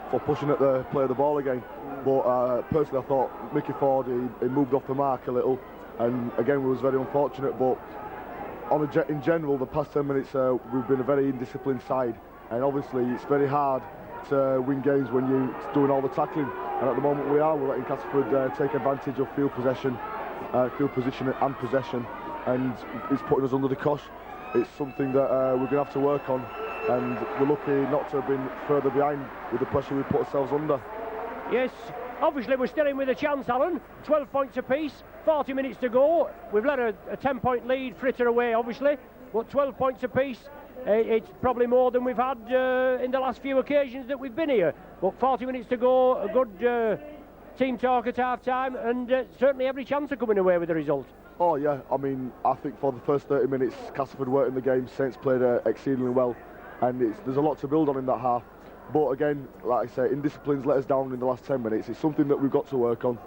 for pushing at the play of the ball again. But personally, I thought Mickey Ford, he moved off the mark a little. And again, we was very unfortunate. But in general, the past 10 minutes, we've been a very indisciplined side. And obviously, it's very hard to win games when you're doing all the tackling. And at the moment, we're letting Castleford take advantage of field position and possession. And it's putting us under the cosh. It's something that we're going to have to work on, and we're lucky not to have been further behind with the pressure we put ourselves under. Yes, obviously we're still in with a chance, Alan. 12 points apiece, 40 minutes to go. We've let a 10-point lead fritter away, obviously, but 12 points apiece. It's probably more than we've had in the last few occasions that we've been here. But 40 minutes to go, a good team talk at half-time, and certainly every chance of coming away with the result. Oh yeah, I mean, I think for the first 30 minutes, Castleford weren't in the game. Saints played exceedingly well, and there's a lot to build on in that half. But again, like I say, indisciplines let us down in the last 10 minutes. It's something that we've got to work on.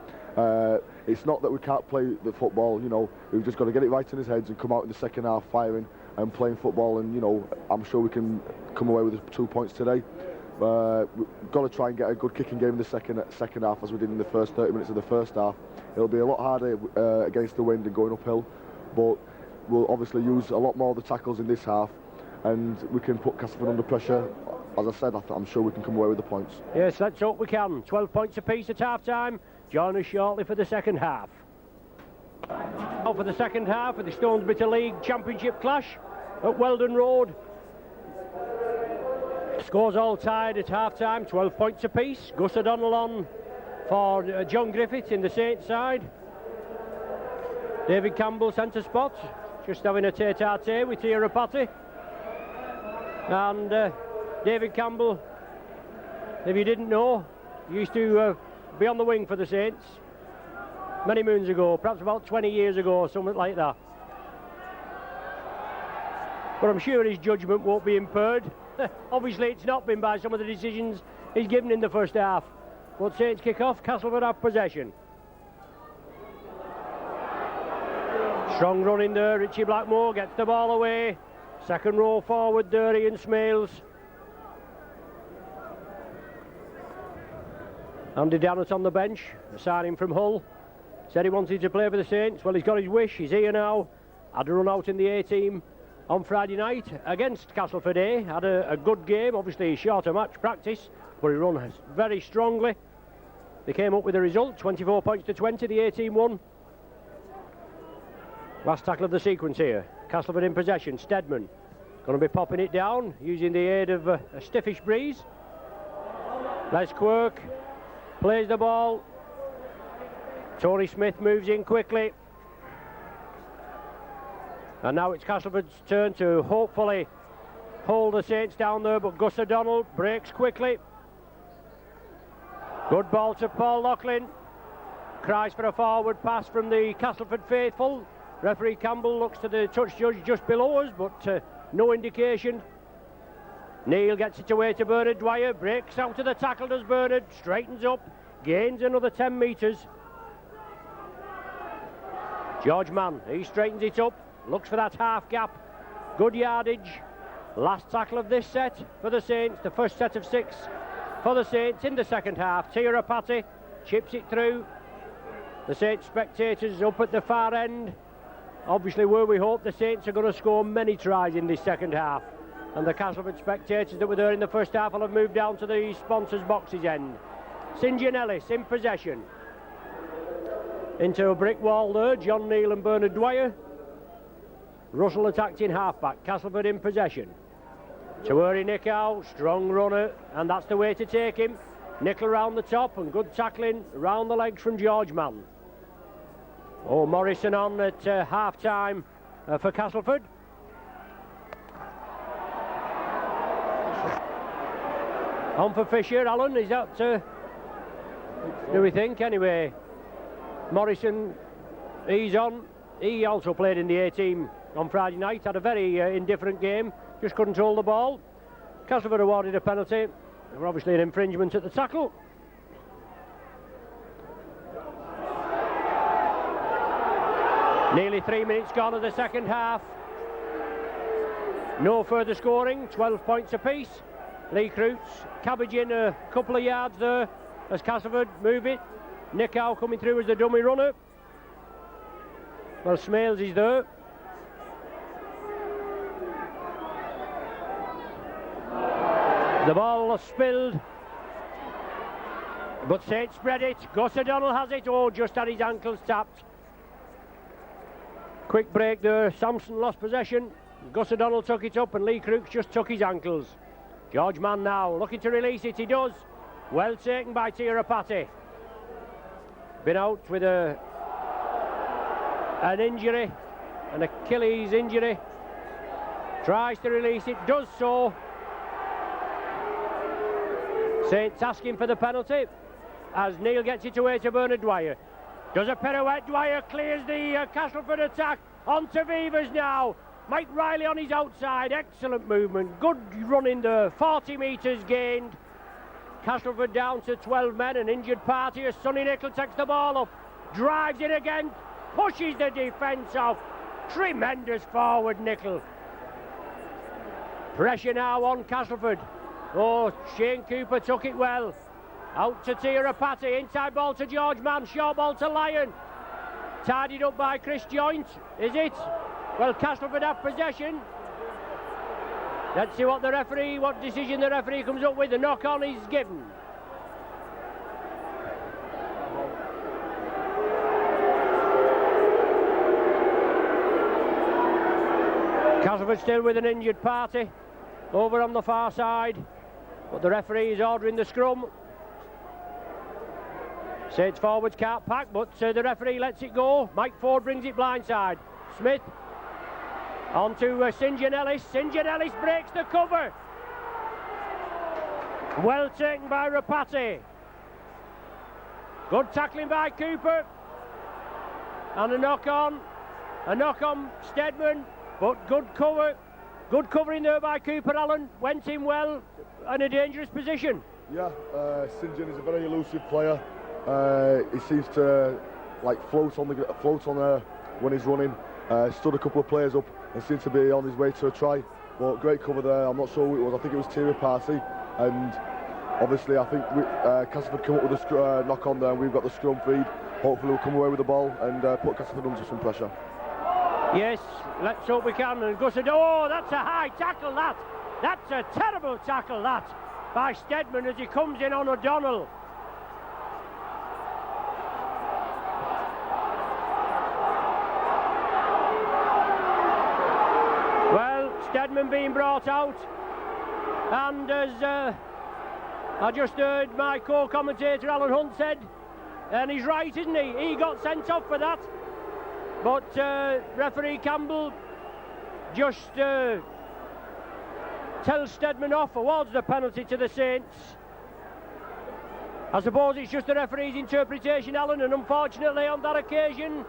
It's not that we can't play the football, you know, we've just got to get it right in his heads and come out in the second half firing and playing football, and you know, I'm sure we can come away with 2 points today. We've got to try and get a good kicking game in the second half, as we did in the first 30 minutes of the first half. It'll be a lot harder against the wind and going uphill, but we'll obviously use a lot more of the tackles in this half, and we can put Castleford under pressure. As I said, I'm sure we can come away with the points. Yes, let's hope we can. 12 points apiece at half-time. Join us shortly for the second half. Now for the second half of the Stones Bitter League Championship clash at Weldon Road. Scores all tied at half-time, 12 points apiece. Gus O'Donnell on for John Griffith in the Saints side. David Campbell centre spot, just having a tete-a-tete with Tia Rapati. And David Campbell, if you didn't know, used to be on the wing for the Saints many moons ago, perhaps about 20 years ago or something like that. But I'm sure his judgment won't be impaired. Obviously it's not been by some of the decisions he's given in the first half. But Saints kick off, Castleford have possession. Strong run in there, Richie Blackmore gets the ball away. Second row forward there, Ian Smales. Andy Dannett on the bench, a signing from Hull. Said he wanted to play for the Saints. Well, he's got his wish, he's here now. Had a run out in the A-team on Friday night against Castleford A. Had a good game, obviously shorter match practice, but he run very strongly. They came up with a result, 24 points to 20, the A-team won. Last tackle of the sequence here. Castleford in possession, Stedman. Going to be popping it down, using the aid of a stiffish breeze. Les Quirk plays the ball. Tony Smith moves in quickly. And now it's Castleford's turn to hopefully hold the Saints down there, but Gus O'Donnell breaks quickly. Good ball to Paul Loughlin. Cries for a forward pass from the Castleford faithful. Referee Campbell looks to the touch judge just below us, but no indication. Neil gets it away to Bernard Dwyer, breaks out to the tackle, does Bernard, straightens up, gains another 10 metres. George Mann, he straightens it up, looks for that half gap, good yardage. Last tackle of this set for the Saints, the first set of 6 for the Saints in the second half. Tia Rapati chips it through. The Saints spectators up at the far end. Obviously, where we hope the Saints are going to score many tries in this second half. And the Castleford spectators that were there in the first half will have moved down to the sponsors' boxes end. St John Ellis in possession. Into a brick wall there, John Neal and Bernard Dwyer. Russell attacked in half-back, Castleford in possession. Tawari Nickow, strong runner, and that's the way to take him. Nickel round the top and good tackling round the legs from George Mann. Oh, Morrison on at half-time for Castleford. On for Fisher, Alan, is that... do we think? Anyway, Morrison, he's on. He also played in the A-team on Friday night, had a very indifferent game, just couldn't hold the ball. Castleford awarded a penalty. There were obviously an infringement at the tackle. Nearly 3 minutes gone of the second half. No further scoring, 12 points apiece. Lee Croots cabbaging a couple of yards there as Castleford move it. Nick Howe coming through as the dummy runner. Well, Smales is there. The ball spilled, but St spread it. Gus O'Donnell has it. Oh, just had his ankles tapped. Quick break there. Sampson lost possession. Gus O'Donnell took it up and Lee Crooks just took his ankles. George Mann now looking to release it. He does. Well taken by Tirapati. Been out with an injury, an Achilles injury. Tries to release it, does so. Saints asking for the penalty as Neil gets it away to Bernard Dwyer. Does a pirouette. Dwyer clears the Castleford attack. On to Vivers now. Mike Riley on his outside. Excellent movement. Good running there. 40 metres gained. Castleford down to 12 men. An injured party as Sonny Nicol takes the ball up. Drives it again. Pushes the defence off. Tremendous forward Nicol. Pressure now on Castleford. Oh, Shane Cooper took it well. Out to Tirapati. Inside ball to George Mann. Short ball to Lyon. Tidied up by Chris Joint. Is it? Well, Castleford have possession. Let's see what decision the referee comes up with. The knock-on is given. Castleford still with an injured party over on the far side, but the referee is ordering the scrum. Saints forwards can't pack, but the referee lets it go. Mike Ford brings it blindside. Smith on to St John Ellis. St John Ellis breaks the cover. Well taken by Rapati. Good tackling by Cooper. And a knock on Stedman, but good cover. Good covering there by Cooper Allen. Went in well in a dangerous position. Yeah, St John is a very elusive player. He seems to float on when he's running. Stood a couple of players up and seemed to be on his way to a try. But great cover there. I'm not sure who it was. I think it was Tirapati. And obviously, I think Castleford come up with a knock on there, and we've got the scrum feed. Hopefully, we'll come away with the ball and put Castleford under some pressure. Yes, let's hope we can. And Gus O'Donnell, oh, that's a high tackle, that. That's a terrible tackle, that, by Stedman as he comes in on O'Donnell. Well, Stedman being brought out, and as I just heard my co-commentator Alan Hunt said, and he's right, isn't he? He got sent off for that. But referee Campbell just tells Stedman off, awards the penalty to the Saints. I suppose it's just the referee's interpretation, Alan, and unfortunately on that occasion,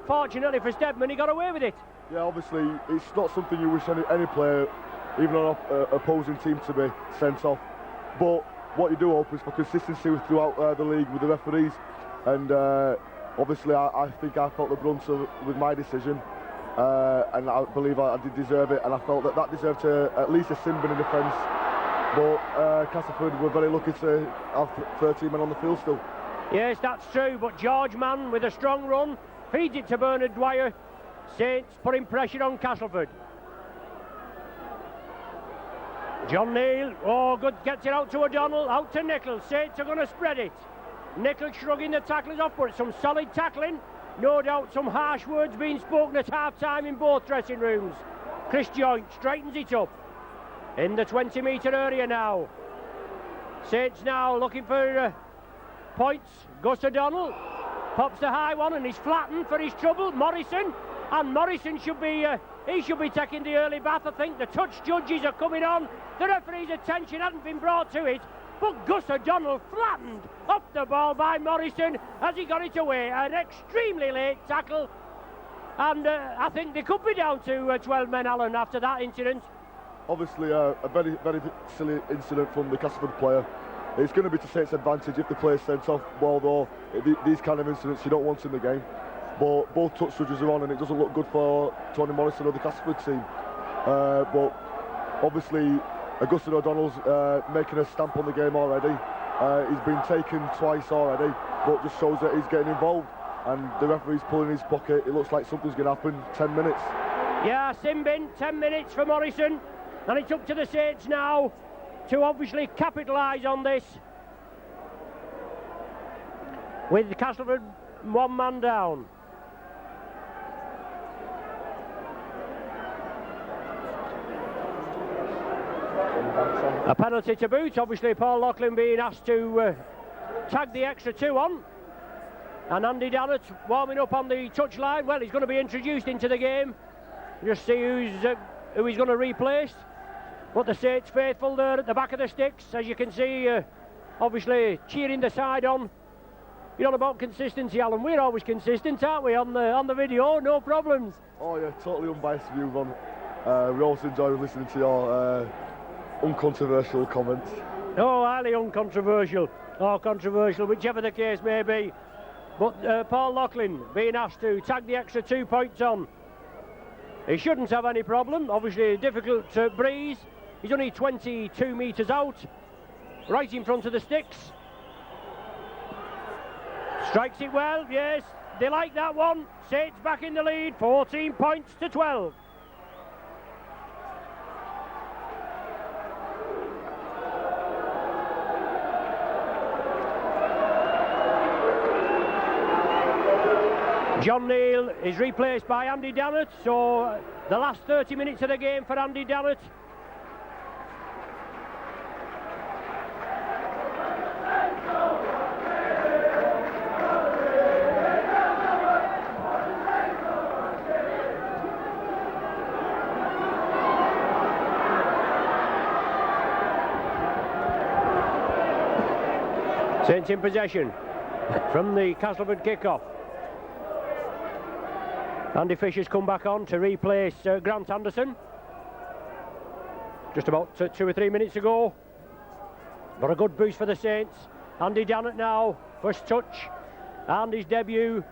fortunately for Stedman, he got away with it. Yeah, obviously it's not something you wish any player, even an opposing team, to be sent off. But what you do hope is for consistency throughout the league with the referees, and obviously I think I felt the brunt with my decision, and I believe I did deserve it, and I felt that deserved to at least a sin bin in defence. But Castleford were very lucky to have 13 men on the field still. Yes, that's true, but George Mann with a strong run feeds it to Bernard Dwyer. Saints putting pressure on Castleford. John Neal, oh good, gets it out to O'Donnell, out to Nicol. Saints are going to spread it. Nicol shrugging the tacklers off, but some solid tackling. No doubt some harsh words being spoken at half-time in both dressing rooms. Chris Joint straightens it up in the 20-metre area now. Saints now looking for points. Gus O'Donnell pops the high one and he's flattened for his trouble. Morrison should be taking the early bath. I think the touch judges are coming on. The referee's attention hadn't been brought to it, but Gus O'Donnell flattened off the ball by Morrison as he got it away. An extremely late tackle, and I think they could be down to 12 men, Alan, after that incident. Obviously a very, very silly incident from the Castleford player. It's going to be to Saints' advantage if the player's sent off, although these kind of incidents you don't want in the game. but both touch judges are on, and it doesn't look good for Tony Morrison or the Castleford team. But obviously, Augustin O'Donnell's making a stamp on the game already. He's been taken twice already, but just shows that he's getting involved, and the referee's pulling his pocket. It looks like something's going to happen. 10 minutes. Yeah, sin bin, 10 minutes for Morrison, and it's up to the Saints now to obviously capitalise on this, with Castleford one man down. A penalty to boot, obviously Paul Loughlin being asked to tag the extra 2 on, and Andy Dannett warming up on the touchline. Well, he's going to be introduced into the game, just see who he's going to replace. But the Saints faithful there at the back of the sticks, as you can see, obviously cheering the side on. You're on about consistency, Alan. We're always consistent, aren't we, on the video? No problems. Oh yeah, totally unbiased view, Ron. We also enjoy listening to your uncontroversial comments. Oh, highly uncontroversial, or controversial, whichever the case may be. But Paul Loughlin being asked to tag the extra 2 points on. He shouldn't have any problem. Obviously a difficult breeze. He's only 22 metres out, right in front of the sticks. Strikes it well, yes, they like that one. Saints back in the lead, 14 points to 12. John Neal is replaced by Andy Dannett, so the last 30 minutes of the game for Andy Dannett. Saints in possession from the Castleford kick-off. Andy Fisher's come back on to replace Grant Anderson just about 2 or 3 minutes ago. Got a good boost for the Saints. Andy Dannett now, first touch, and his debut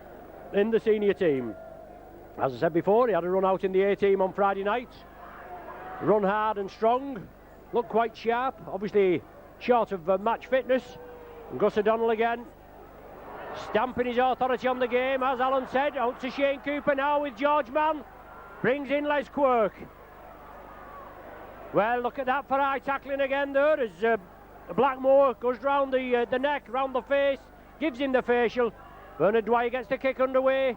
in the senior team. As I said before, he had a run out in the A-team on Friday night. Run hard and strong, looked quite sharp, obviously short of match fitness. And Gus O'Donnell again, stamping his authority on the game, as Alan said. Out to Shane Cooper now with George Mann. Brings in Les Quirk. Well, look at that for eye tackling again there, as Blackmore goes round the neck, round the face, gives him the facial. Bernard Dwyer gets the kick underway.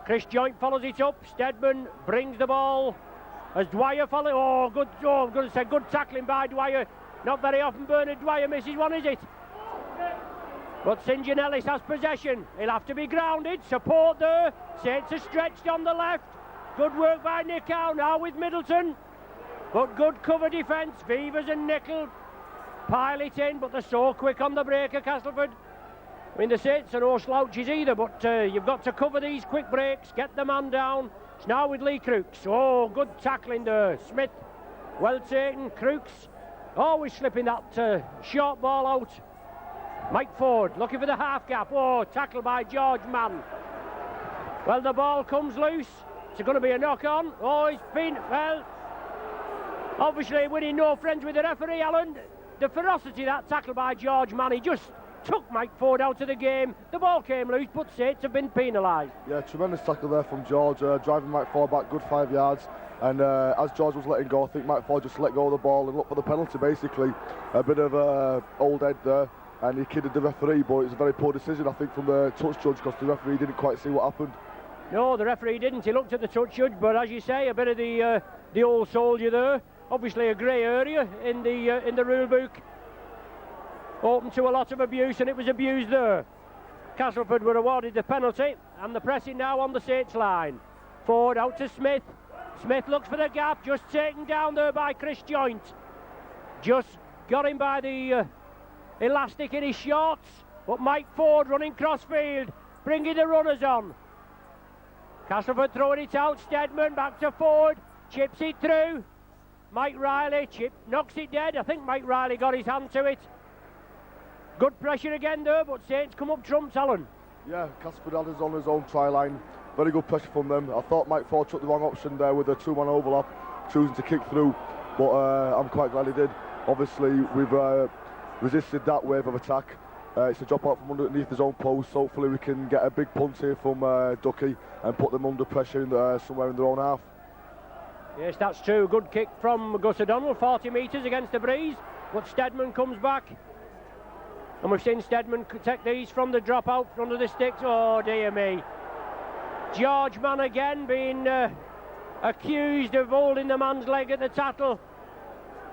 Chris Joint follows it up. Steadman brings the ball as Dwyer follows. Oh, good! Oh, I'm going to say good tackling by Dwyer. Not very often Bernard Dwyer misses one, is it? But St. John Ellis has possession. He'll have to be grounded. Support there. Saints are stretched on the left. Good work by Nick Howe now with Middleton. But good cover defence. Vivers and Nickel pile it in, but they're so quick on the break at Castleford. I mean, the Saints are no slouches either, but you've got to cover these quick breaks, get the man down. It's now with Lee Crooks. Oh, good tackling there. Smith, well taken. Crooks always slipping that short ball out. Mike Ford looking for the half gap. Oh, tackled by George Mann. Well, the ball comes loose. It's going to be a knock on. Oh, he's been, well, obviously winning no friends with the referee, Alan. The ferocity of that tackle by George Mann, he just took Mike Ford out of the game. The ball came loose, but Saints have been penalised. Yeah, tremendous tackle there from George, driving Mike Ford back good 5 yards. And as George was letting go, I think Mike Ford just let go of the ball and looked for the penalty, basically. A bit of old head there. And he kidded the referee, but it was a very poor decision, I think, from the touch judge, because the referee didn't quite see what happened. No, the referee didn't. He looked at the touch judge, but as you say, a bit of the old soldier there. Obviously a grey area in the rule book, open to a lot of abuse, and it was abused there. Castleford were awarded the penalty, and the pressing now on the Saints line. Ford out to Smith. Smith looks for the gap, just taken down there by Chris Joint. Just got him by the elastic in his shorts, but Mike Ford running crossfield, bringing the runners on. Castleford throwing it out. Steadman back to Ford, chips it through. Mike Riley knocks it dead. I think Mike Riley got his hand to it. Good pressure again there, but Saints come up trumps, Alan. Yeah, Castleford had us on his own try line. very good pressure from them. I thought Mike Ford took the wrong option there with a two-man overlap, choosing to kick through, but I'm quite glad he did. Obviously, we've resisted that wave of attack. It's a drop out from underneath his own post. Hopefully we can get a big punt here from Ducky and put them under pressure somewhere in their own half. Yes, that's true. Good kick from Gus O'Donnell, 40 metres against the breeze, but Steadman comes back. And we've seen Steadman take these from the drop out under the sticks. Oh dear me. George Mann again being accused of holding the man's leg at the tackle.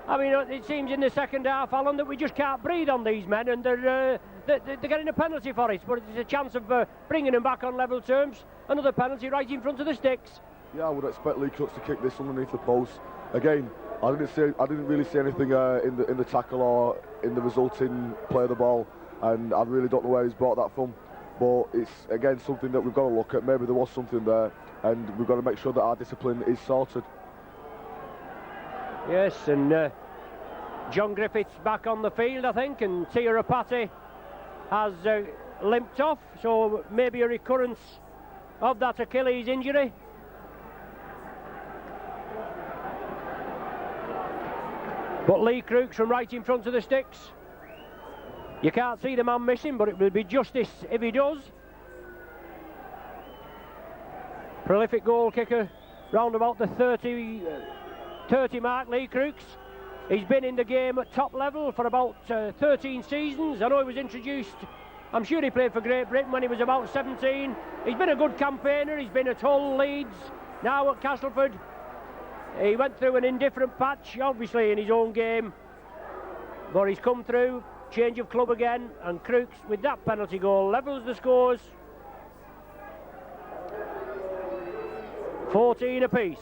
I mean, it seems in the second half, Alan, that we just can't breathe on these men, and they're getting a penalty for it, but it's a chance of bringing them back on level terms. Another penalty right in front of the sticks. Yeah, I would expect Lee Crooks to kick this underneath the post. Again, I didn't really see anything in the tackle or in the resulting play of the ball, and I really don't know where he's brought that from. But it's again something that we've got to look at. Maybe there was something there, and we've got to make sure that our discipline is sorted. Yes, and John Griffith's back on the field, I think, and Tia Rapati has limped off, so maybe a recurrence of that Achilles injury. But Lee Crooks from right in front of the sticks. You can't see the man missing, but it will be justice if he does. Prolific goal kicker, round about the 30 mark, Lee Crooks. He's been in the game at top level for about 13 seasons. I know he was introduced, I'm sure he played for Great Britain when he was about 17. He's been a good campaigner. He's been at Hull, Leeds, now at Castleford. He went through an indifferent patch, obviously, in his own game, but he's come through, change of club again, and Crooks, with that penalty goal, levels the scores. 14 apiece.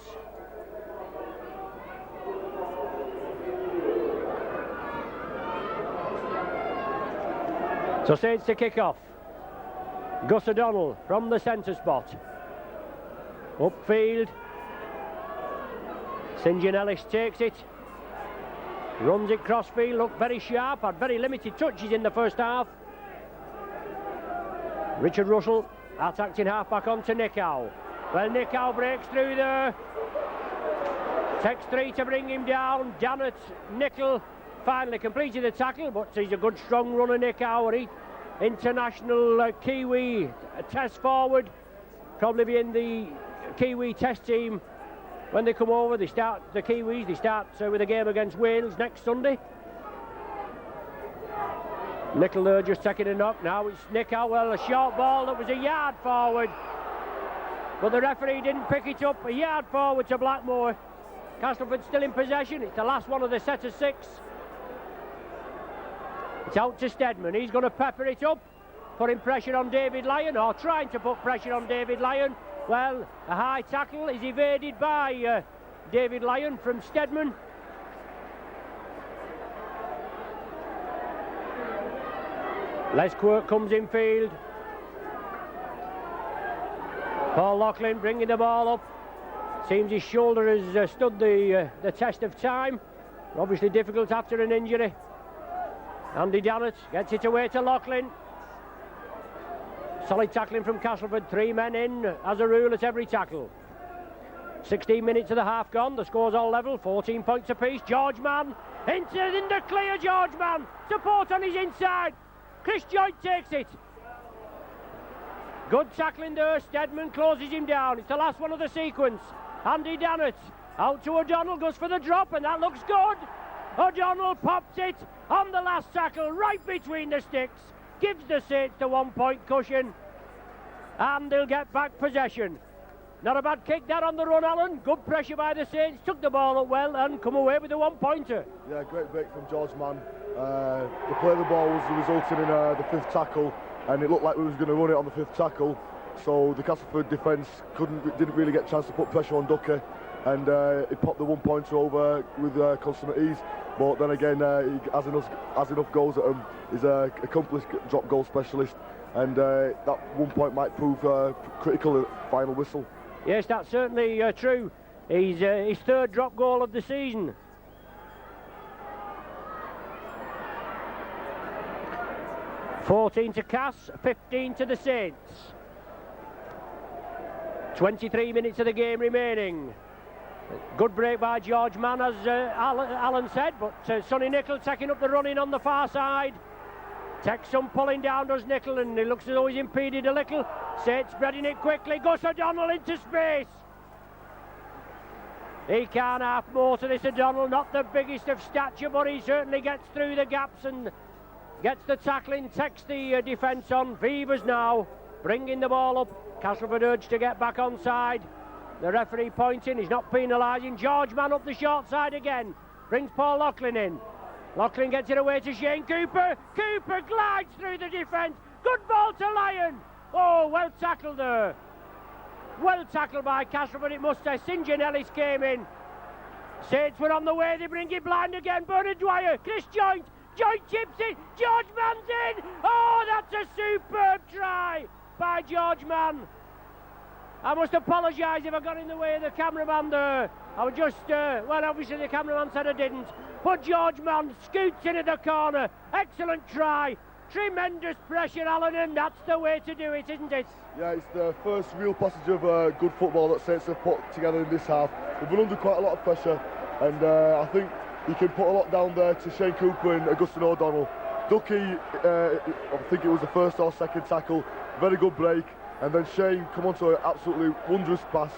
So Saints to kick off. Gus O'Donnell from the centre spot. Upfield. St John Ellis takes it. Runs it crossfield, looked very sharp, had very limited touches in the first half. Richard Russell attacked in half back onto Nickow. Well, Nickow breaks through there. Takes three to bring him down. Dannett, Nickel finally completed the tackle, but he's a good strong runner, Nickow. International Kiwi test forward. Probably be in the Kiwi test team when they come over. They start, the Kiwis, they start with a game against Wales next Sunday. Nickel there just taking a knock. Now it's Nickow. Well, a short ball that was a yard forward, but the referee didn't pick it up. A yard forward to Blackmore. Castleford still in possession. It's the last one of the set of six. It's out to Steadman. He's going to pepper it up, putting pressure on David Lyon, or trying to put pressure on David Lyon. Well, a high tackle is evaded by David Lyon from Steadman. Les Quirk comes in field. Paul Loughlin bringing the ball up. Seems his shoulder has stood the test of time. Obviously difficult after an injury. Andy Dannett gets it away to Loughlin. Solid tackling from Castleford. 3 men in, as a rule, at every tackle. 16 minutes of the half gone. The score's all level. 14 points apiece. George Mann in the clear. George Mann. Support on his inside. Chris Joint takes it. Good tackling there. Steadman closes him down. It's the last one of the sequence. Andy Dannett out to O'Donnell. Goes for the drop, and that looks good. O'Donnell pops it on the last tackle, right between the sticks. Gives the Saints the 1 point cushion, and they'll get back possession. Not a bad kick there on the run, Alan. Good pressure by the Saints. Took the ball up well and come away with a 1 pointer. Yeah, great break from George Mann. The play of the ball was resulting in the 5th tackle, and it looked like we was going to run it on the 5th tackle. So the Castleford defence didn't really get a chance to put pressure on Ducky, and he popped the 1 pointer over with consummate ease. But then again, he has enough goals at him. He's an accomplished drop goal specialist, and that 1 point might prove critical at the final whistle. Yes, that's certainly true. He's his 3rd drop goal of the season. $14 to Cass, 15 to the Saints. 23 minutes of the game remaining. Good break by George Mann, as Alan said, but Sonny Nicol taking up the running on the far side. Takes some pulling down, does Nicol, and it looks as though he's impeded a little. Saints spreading it quickly. Gus O'Donnell into space. He can't half more to this O'Donnell, not the biggest of stature, but he certainly gets through the gaps and gets the tackling, takes the defence on. Vevers now bringing the ball up. Castleford urged to get back on side. The referee pointing, he's not penalising. George Mann up the short side again. Brings Paul Loughlin in. Loughlin gets it away to Shane Cooper. Cooper glides through the defence. Good ball to Lyon. Oh, well tackled there. Well tackled by Castleford, it must say. St John Ellis came in. Saints were on the way, they bring it blind again. Bernard Dwyer, Chris Joint. Joint chips in. George Mann's in. Oh, that's a superb try by George Mann. I must apologise if I got in the way of the cameraman there. I was just, well, obviously the cameraman said I didn't. But George Mann scoots in at the corner. Excellent try. Tremendous pressure, Alan, and that's the way to do it, isn't it? Yeah, it's the first real passage of good football that Saints have put together in this half. They've been under quite a lot of pressure, and I think he can put a lot down there to Shane Cooper and Augustine O'Donnell. Ducky, I think it was the first or second tackle, very good break, and then Shane come onto an absolutely wondrous pass,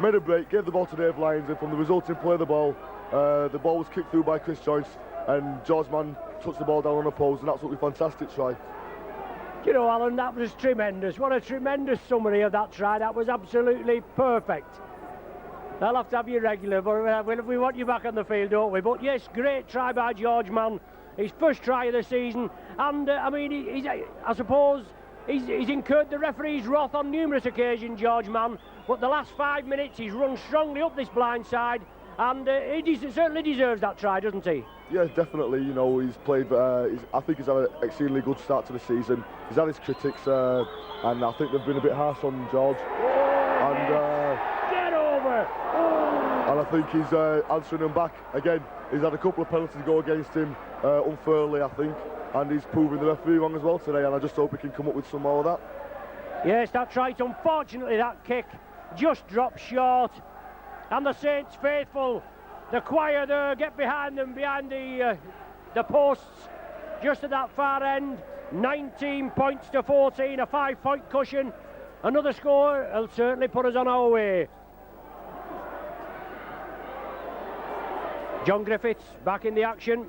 made a break, gave the ball to Dave Lyons, and from the resulting play of the ball was kicked through by Chris Joyce, and George Mann touched the ball down on a post, an absolutely fantastic try. You know, Alan, that was tremendous. What a tremendous summary of that try. That was absolutely perfect. They'll have to have you regular, but we want you back on the field, don't we? But yes, great try by George Mann. His first try of the season, and I mean, I suppose he's incurred the referee's wrath on numerous occasions, George Mann. But the last 5 minutes, he's run strongly up this blind side, and he certainly deserves that try, doesn't he? Yeah, definitely. You know, he's played. I think he's had an exceedingly good start to the season. He's had his critics, and I think they've been a bit harsh on George. Get over! And I think he's answering them back again. He's had a couple of penalties go against him unfairly, I think, and he's proving the referee wrong as well today. And I just hope he can come up with some more of that. Yes, that's right. Unfortunately, that kick just dropped short, and the Saints faithful, the choir there, get behind them, behind the posts, just at that far end. 19 points to 14, a 5-point cushion. Another score will certainly put us on our way. John Griffiths back in the action.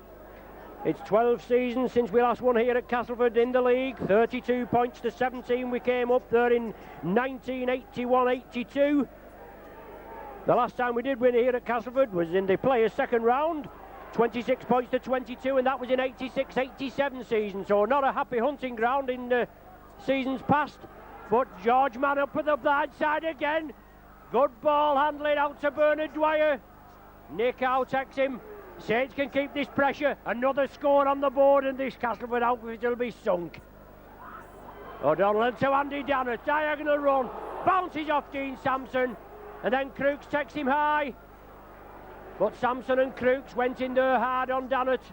It's 12 seasons since we last won here at Castleford in the league. 32 points to 17 we came up there in 1981-82. The last time we did win here at Castleford was in the players' second round. 26 points to 22, and that was in 86-87 season. So not a happy hunting ground in seasons past. But George Mann up at the blind side again. Good ball handling out to Bernard Dwyer. Nick out takes him. Saints can keep this pressure. Another score on the board, and this Castleford outfit will be sunk. O'Donnell to Andy Dannett. Diagonal run. Bounces off Dean Sampson. And then Crooks takes him high. But Sampson and Crooks went in there hard on Dannett.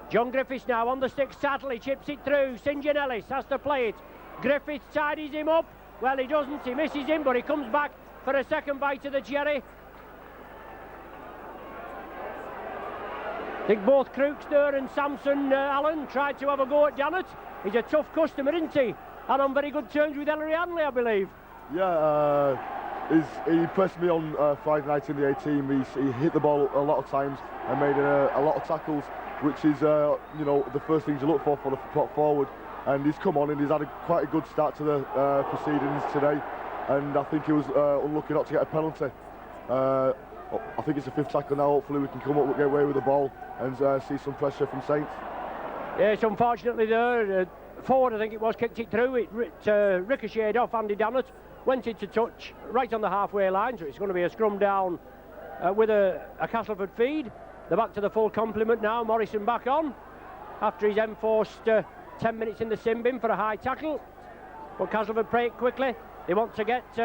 John Griffiths now on the stick. Saddle, he chips it through. St John Ellis has to play it. Griffiths tidies him up. Well, he doesn't. He misses him, but he comes back for a second bite of the cherry. I think both Crooks there and Sampson, Allen, tried to have a go at Dannett. He's a tough customer, isn't he? And on very good terms with Ellery Hanley, I believe. Yeah, he pressed me on Friday night in the A-team. He hit the ball a lot of times and made a lot of tackles, which is you know, the first things you look for the prop forward. And he's come on and he's had quite a good start to the proceedings today. And I think he was unlucky not to get a penalty. I think it's the 5th tackle now. Hopefully we can come up and get away with the ball and see some pressure from Saints. Yes, unfortunately there, Ford, I think it was, kicked it through. It ricocheted off Andy Dannett, went into touch right on the halfway line, so it's going to be a scrum down with a Castleford feed. They're back to the full complement now. Morrison back on after he's enforced 10 minutes in the sin bin for a high tackle. But Castleford play it quickly. They want to get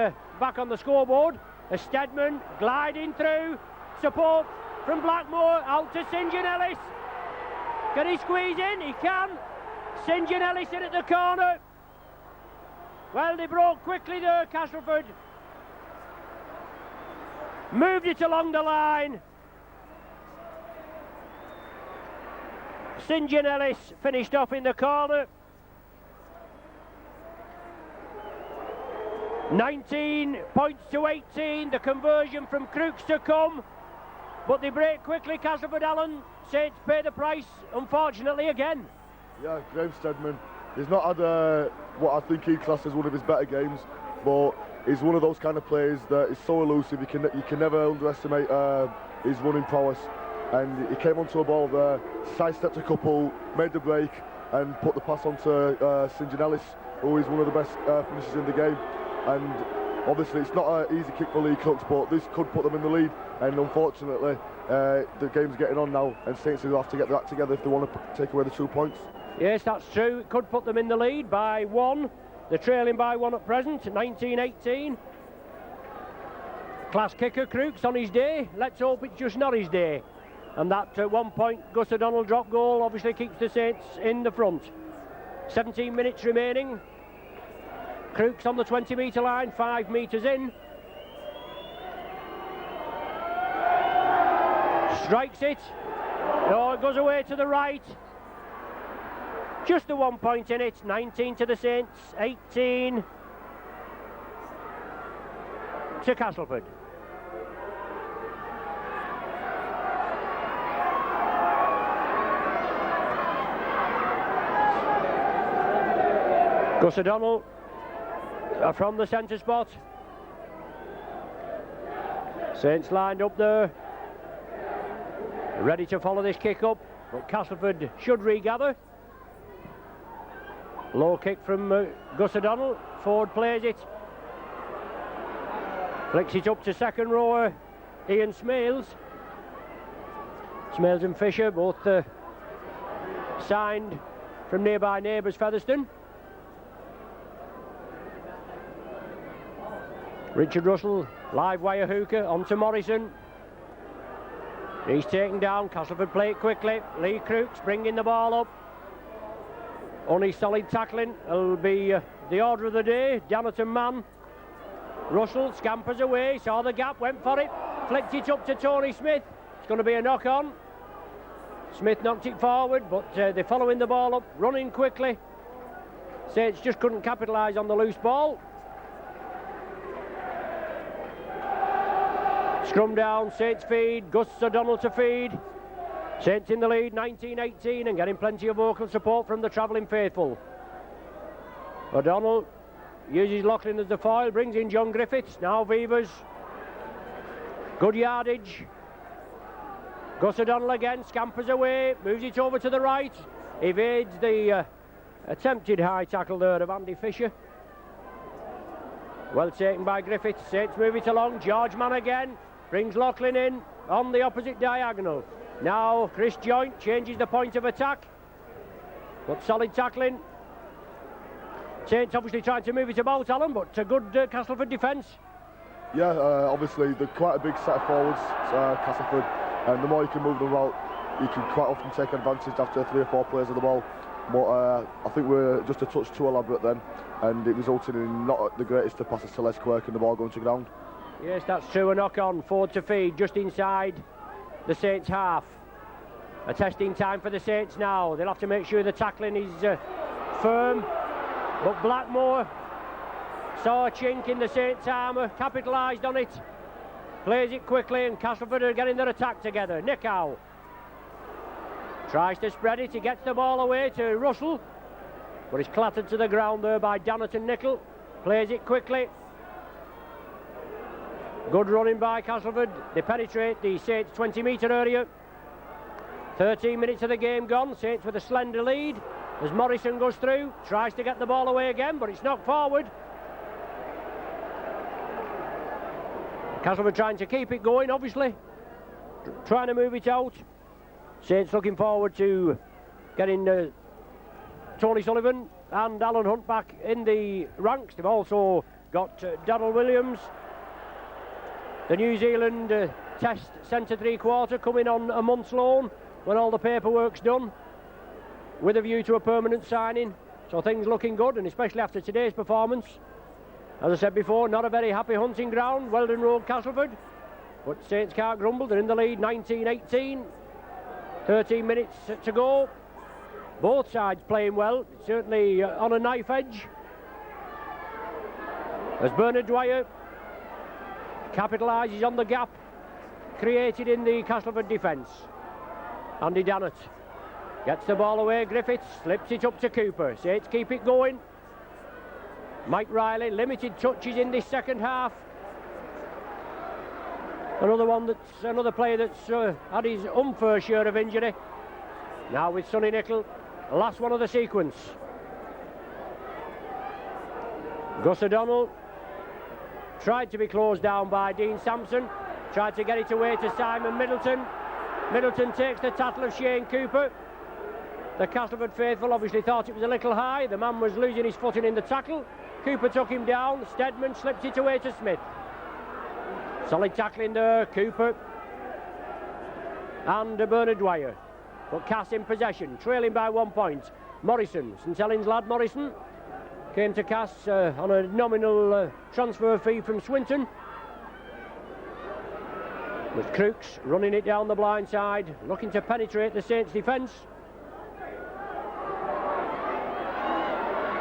back on the scoreboard. A Stedman gliding through. Support from Blackmore out to St John Ellis. Can he squeeze in? He can. St John Ellis in at the corner. Well, they broke quickly there, Castleford. moved it along the line. St John Ellis finished off in the corner. 19 points to 18, the conversion from Crooks to come, but they break quickly. Castleford, Alan. Saints pay the price, unfortunately, again. Yeah, Graham Stedman, he's not had what I think he classes one of his better games, but he's one of those kind of players that is so elusive. You can never underestimate his running prowess, and he came onto a ball there, sidestepped a couple, made the break, and put the pass onto St John Ellis, who is one of the best finishers in the game. And obviously it's not an easy kick for Lee Crooks, but this could put them in the lead, and unfortunately the game's getting on now, and Saints will have to get that together if they want to take away the 2 points. Yes, that's true. It could put them in the lead by 1. They're trailing by 1 at present, 19-18. Class kicker Crooks on his day. Let's hope it's just not his day. And that 1 point Gus O'Donnell drop goal obviously keeps the Saints in the front. 17 minutes remaining. Crooks on the 20-metre line, 5 metres in. Strikes it. Oh, it goes away to the right. Just the 1 point in it. 19 to the Saints, 18 to Castleford. Gus O'Donnell from the centre spot. Saints lined up there, ready to follow this kick up, but Castleford should regather. Low kick from Gus O'Donnell. Ford plays it, flicks it up to second rower Ian Smales. Smales and Fisher both signed from nearby neighbours Featherstone. Richard Russell, live wire hooker, onto Morrison. He's taken down. Castleford play it quickly. Lee Crooks bringing the ball up. Only solid tackling will be the order of the day. Dannerton man. Russell scampers away, saw the gap, went for it, flicked it up to Tony Smith. It's going to be a knock on. Smith knocked it forward, but they're following the ball up, running quickly. Saints just couldn't capitalise on the loose ball. Scrum down, Saints feed, Gus O'Donnell to feed. Saints in the lead, 19-18, and getting plenty of vocal support from the travelling faithful. O'Donnell uses Loughlin as the foil, brings in John Griffiths, now Vivers. Good yardage. Gus O'Donnell again, scampers away, moves it over to the right, evades the attempted high tackle there of Andy Fisher. Well taken by Griffiths. Saints move it along, George Mann again, brings Loughlin in on the opposite diagonal. Now Chris Joint changes the point of attack, but solid tackling. Saints obviously trying to move it about, Alan, but a good Castleford defence. Yeah, obviously they're quite a big set of forwards, Castleford, and the more you can move them out, you can quite often take advantage after 3 or 4 players of the ball. But I think we're just a touch too elaborate then, and it resulted in not the greatest of passes to Les Quirk and the ball going to ground. Yes, that's true. A knock on, Ford to feed, just inside the Saints half. A testing time for the Saints now. They'll have to make sure the tackling is firm. But Blackmore saw a chink in the Saints' armour, capitalised on it, plays it quickly, and Castleford are getting their attack together. Nickow tries to spread it, he gets the ball away to Russell, but he's clattered to the ground there by Dannerton Nickel. Plays it quickly. Good running by Castleford. They penetrate the Saints 20-metre area. 13 minutes of the game gone. Saints with a slender lead as Morrison goes through, tries to get the ball away again, but it's knocked forward. Castleford trying to keep it going, obviously, trying to move it out. Saints looking forward to getting Tony Sullivan and Alan Hunt back in the ranks. They've also got Darrell Williams, the New Zealand Test centre 3/4, coming on a month's loan when all the paperwork's done, with a view to a permanent signing. So things looking good, and especially after today's performance. As I said before, not a very happy hunting ground, Weldon Road, Castleford. but Saints can't grumble. They're in the lead, 19-18. 13 minutes to go. Both sides playing well, certainly on a knife edge. As Bernard Dwyer capitalises on the gap created in the Castleford defence. Andy Dannett gets the ball away. Griffiths slips it up to Cooper. Saints keep it going. Mike Riley, limited touches in this second half. Another player that's had his unfair share of injury. Now with Sonny Nicol, last one of the sequence. Gus O'Donnell tried to be closed down by Dean Sampson. Tried to get it away to Simon Middleton. Middleton takes the tattle of Shane Cooper. The Castleford faithful obviously thought it was a little high. The man was losing his footing in the tackle. Cooper took him down. Steadman slipped it away to Smith. Solid tackling there, Cooper and Bernard Dwyer. But Cass in possession, trailing by 1 point. Morrison, St Helens lad Morrison, came to Cass on a nominal transfer fee from Swinton. With Crooks running it down the blind side, looking to penetrate the Saints' defence.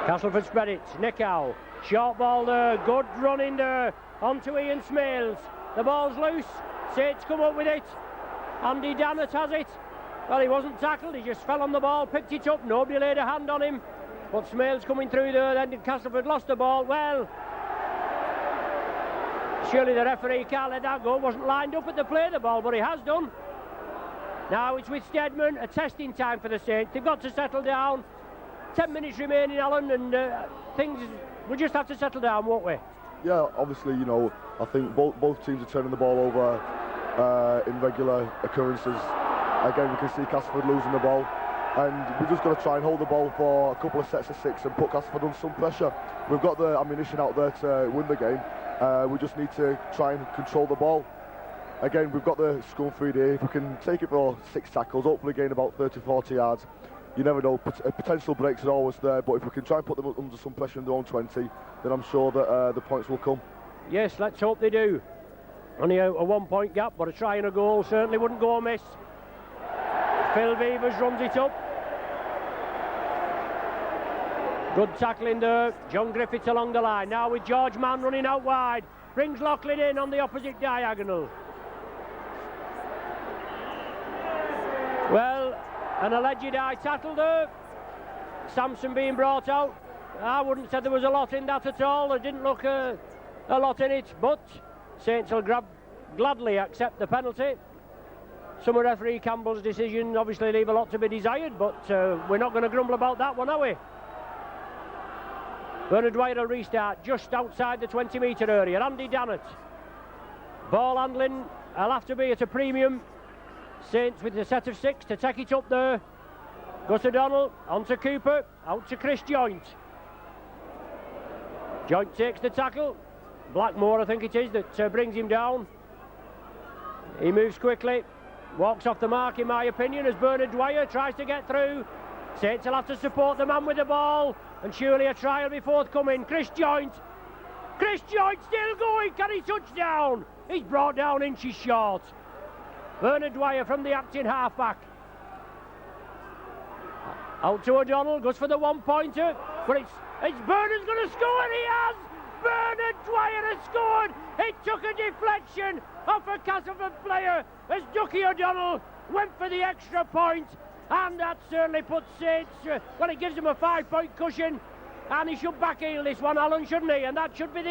Castleford spread it, Nickow, short ball there, good run in there, onto Ian Smales. The ball's loose, Saints come up with it. Andy Dannett has it. Well, he wasn't tackled, he just fell on the ball, picked it up, nobody laid a hand on him. But Smales coming through there, then Castleford lost the ball. Well, surely the referee can't let that go. Wasn't lined up at the play of the ball, but he has done. Now it's with Steadman, a testing time for the Saints. They've got to settle down. 10 minutes remaining, Alan, and things we'll just have to settle down, won't we? Yeah, obviously, you know, I think both teams are turning the ball over in regular occurrences. Again, we can see Castleford losing the ball, and we've just got to try and hold the ball for a couple of sets of 6 and put Castleford under some pressure. We've got the ammunition out there to win the game. We just need to try and control the ball. Again, we've got the scrum feed here. If we can take it for 6 tackles, hopefully gain about 30-40 yards. You never know, potential breaks are always there, but if we can try and put them under some pressure in their own 20, then I'm sure that the points will come. Yes, let's hope they do. Only a 1 point gap, but a try and a goal certainly wouldn't go amiss. Phil Beavers runs it up. Good tackling there. John Griffiths along the line. Now with George Mann running out wide. Brings Loughlin in on the opposite diagonal. Well, an alleged eye tattle there. Sampson being brought out. I wouldn't say there was a lot in that at all. There didn't look a lot in it, but Saints will gladly accept the penalty. Some of referee Campbell's decision obviously leave a lot to be desired, but we're not going to grumble about that one, are we? Bernard Dwyer will restart just outside the 20-metre area. Andy Dannett. Ball handling will have to be at a premium. Saints with a set of 6 to take it up there. Gus O'Donnell on to Cooper, out to Chris Joint. Joint takes the tackle. Blackmore, I think it is, that brings him down. He moves quickly, walks off the mark in my opinion as Bernard Dwyer tries to get through. Saints will have to support the man with the ball, and surely a try will be forthcoming. Chris Joint still going, can he touch down? He's brought down inches short. Bernard Dwyer from the acting halfback. Out to O'Donnell, goes for the 1-pointer, but it's Bernard's going to score, he has! Bernard Dwyer has scored! It took a deflection off a Castleford player as Ducky O'Donnell went for the extra point, and that certainly puts Saints, well, it gives him a 5-point cushion, and he should back heel this one, Alan, shouldn't he? And that should be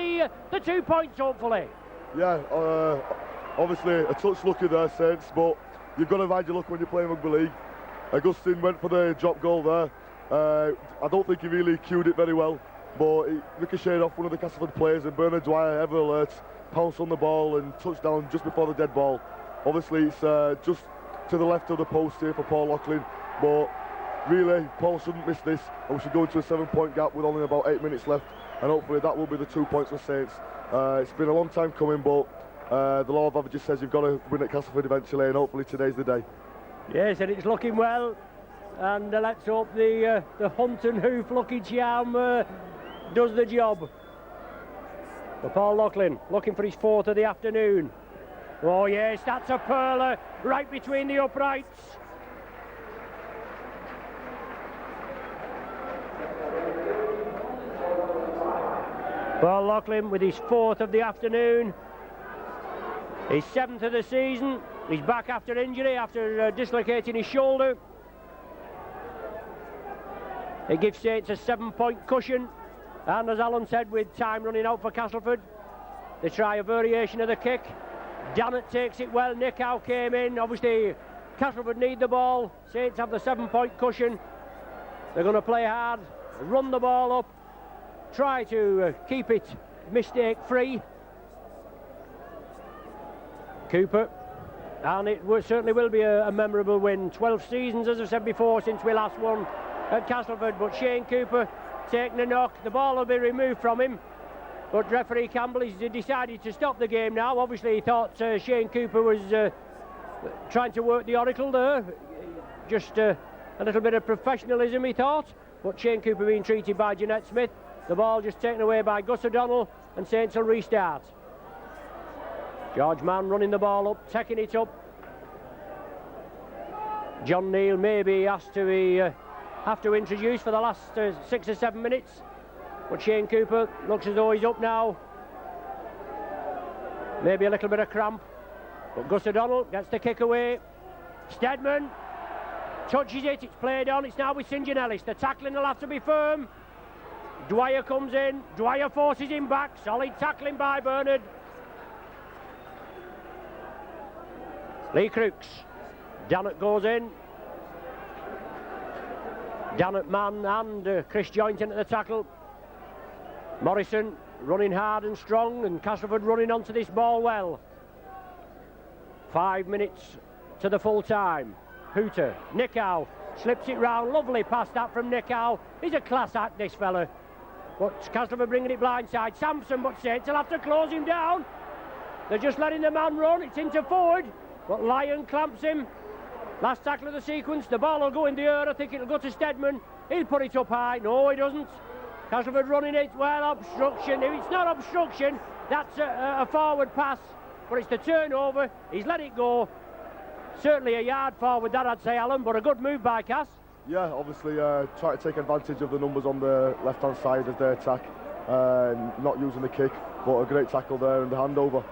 the 2 points, hopefully. Yeah, obviously a touch lucky there, Saints, but you've got to ride your luck when you're playing rugby league. Augustine went for the drop goal there. I don't think he really cued it very well, but he ricocheted off one of the Castleford players, and Bernard Dwyer, ever alert, pounced on the ball and touched down just before the dead ball. Obviously it's just to the left of the post here for Paul Loughlin, but really Paul shouldn't miss this, and we should go into a 7-point gap with only about 8 minutes left, and hopefully that will be the 2 points for Saints. It's been a long time coming, but the law of averages says you've got to win at Castleford eventually, and hopefully today's the day. Yes, and it's looking well, and let's hope the hunt and hoof lucky charm does the job. For Paul Loughlin, looking for his 4th of the afternoon. Oh yes, that's a pearler right between the uprights. Paul Loughlin with his 4th of the afternoon. His 7th of the season. He's back after injury, after dislocating his shoulder. It gives Saints a 7-point cushion. And as Alan said, with time running out for Castleford, they try a variation of the kick. Dannett takes it well. Nick Howe came in. Obviously, Castleford need the ball. Saints have the 7-point cushion. They're going to play hard, run the ball up, try to keep it mistake-free. Cooper, and it certainly will be a memorable win. 12 seasons, as I said before, since we last won at Castleford. But Shane Cooper taking a knock. The ball will be removed from him. But referee Campbell has decided to stop the game now. Obviously, he thought Shane Cooper was trying to work the oracle there. Just a little bit of professionalism, he thought. But Shane Cooper being treated by Jeanette Smith. The ball just taken away by Gus O'Donnell, and Saints will restart. George Mann running the ball up, taking it up. John Neal maybe has to have to introduce for the last 6 or 7 minutes. But Shane Cooper looks as though he's up now. Maybe a little bit of cramp. But Gus O'Donnell gets the kick away. Steadman touches it, it's played on. It's now with St John Ellis. The tackling will have to be firm. Dwyer comes in. Dwyer forces him back. Solid tackling by Bernard. Lee Crooks. Dannett goes in. Dannett man and Chris Joynton at the tackle. Morrison running hard and strong, and Castleford running onto this ball well. 5 minutes to the full time. Hooter, Nick Howe slips it round. Lovely pass that from Nick Howe. He's a class act, this fella. But Castleford bringing it blindside. Sampson, but Saints will have to close him down. They're just letting the man run. It's into forward, but Lyon clamps him. Last tackle of the sequence. The ball will go in the air. I think it'll go to Steadman. He'll put it up high. No, he doesn't. Castleford running it. Well, obstruction. If it's not obstruction, that's a forward pass. But it's the turnover. He's let it go. Certainly a yard forward, that I'd say, Alan, but a good move by Cass. Yeah, obviously try to take advantage of the numbers on the left-hand side as they attack. Not using the kick, but a great tackle there and the handover.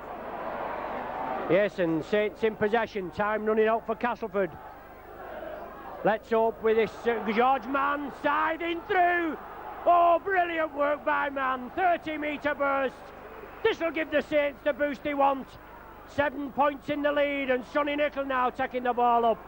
Yes, and Saints in possession. Time running out for Castleford. Let's hope with this George Mann siding through. Oh, brilliant work by Mann. 30-metre burst. This will give the Saints the boost they want. 7 points in the lead, and Sonny Nicol now taking the ball up.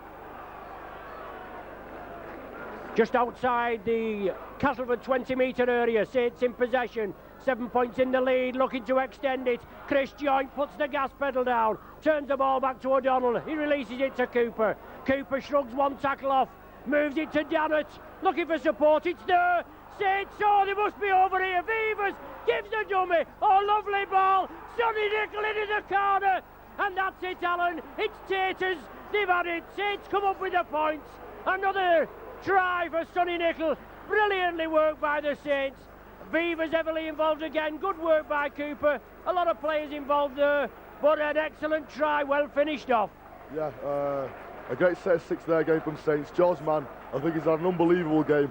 Just outside the Castleford 20-metre area. Saints in possession. 7 points in the lead, looking to extend it. Chris Joynt puts the gas pedal down, turns the ball back to O'Donnell. He releases it to Cooper. Cooper shrugs one tackle off, moves it to Dannett, looking for support. It's there. Saints, oh, they must be over here. Beavers gives the dummy. Oh, lovely ball. Sonny Nicol into the corner. And that's it, Alan. It's Taters. They've had it. Saints come up with the points. Another try for Sonny Nicol. Brilliantly worked by the Saints. Beavers heavily involved again. Good work by Cooper. A lot of players involved there, but an excellent try, well finished off. Yeah, a great set of 6 there game from Saints. George Mann, I think he's had an unbelievable game.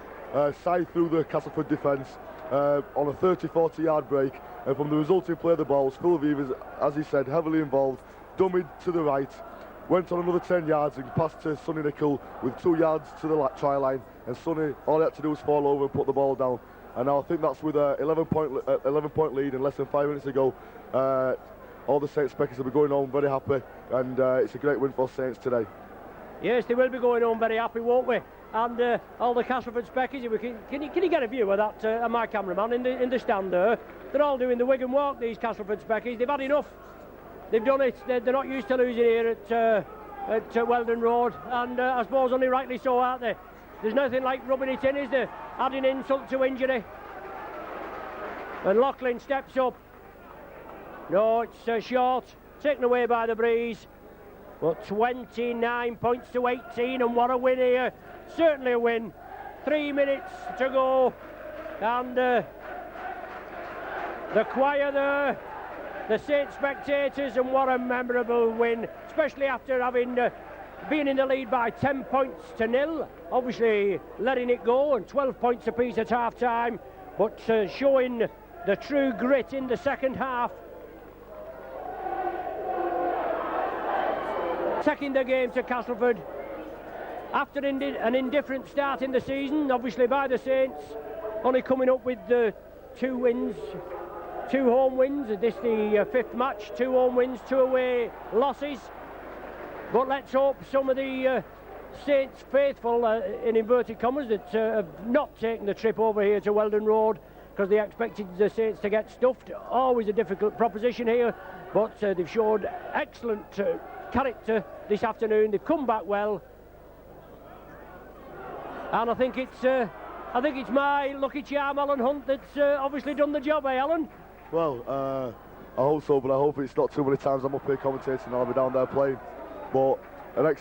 Side through the Castleford defence on a 30-40 yard break, and from the resulting play of the balls, Phil Beavers, as he said, heavily involved, dummied to the right, went on another 10 yards and passed to Sonny Nicol with 2 yards to the try line, and Sonny, all he had to do was fall over and put the ball down. And I think that's with a 11-point lead and less than 5 minutes ago. All the Saints speckers will be going home very happy, and it's a great win for Saints today. Yes, they will be going home very happy, won't we? And all the Castleford speckers, can you get a view of that, my cameraman in the stand there? They're all doing the Wigan walk, these Castleford speckers. They've had enough. They've done it. They're not used to losing here at Weldon Road, and I suppose only rightly so, aren't they? There's nothing like rubbing it in, is there? Adding insult to injury. And Loughlin steps up. No, it's short. Taken away by the breeze. Well, 29 points to 18, and what a win here. Certainly a win. 3 minutes to go. And the choir there, the Saints spectators, and what a memorable win, especially after having been in the lead by 10 points to nil, obviously letting it go, and 12 points apiece at half-time, but showing the true grit in the second half. Taking the game to Castleford after an indifferent start in the season, obviously by the Saints, only coming up with 2 wins, 2 home wins. This the 5th match, 2 home wins, 2 away losses. But let's hope some of the Saints faithful, in inverted commas, that have not taken the trip over here to Weldon Road, because they expected the Saints to get stuffed. Always a difficult proposition here, but they've showed excellent character this afternoon. They've come back well, and I think it's my lucky charm, Alan Hunt, that's obviously done the job, eh, Alan? Well, I hope so, but I hope it's not too many times I'm up here commentating and I'll be down there playing. But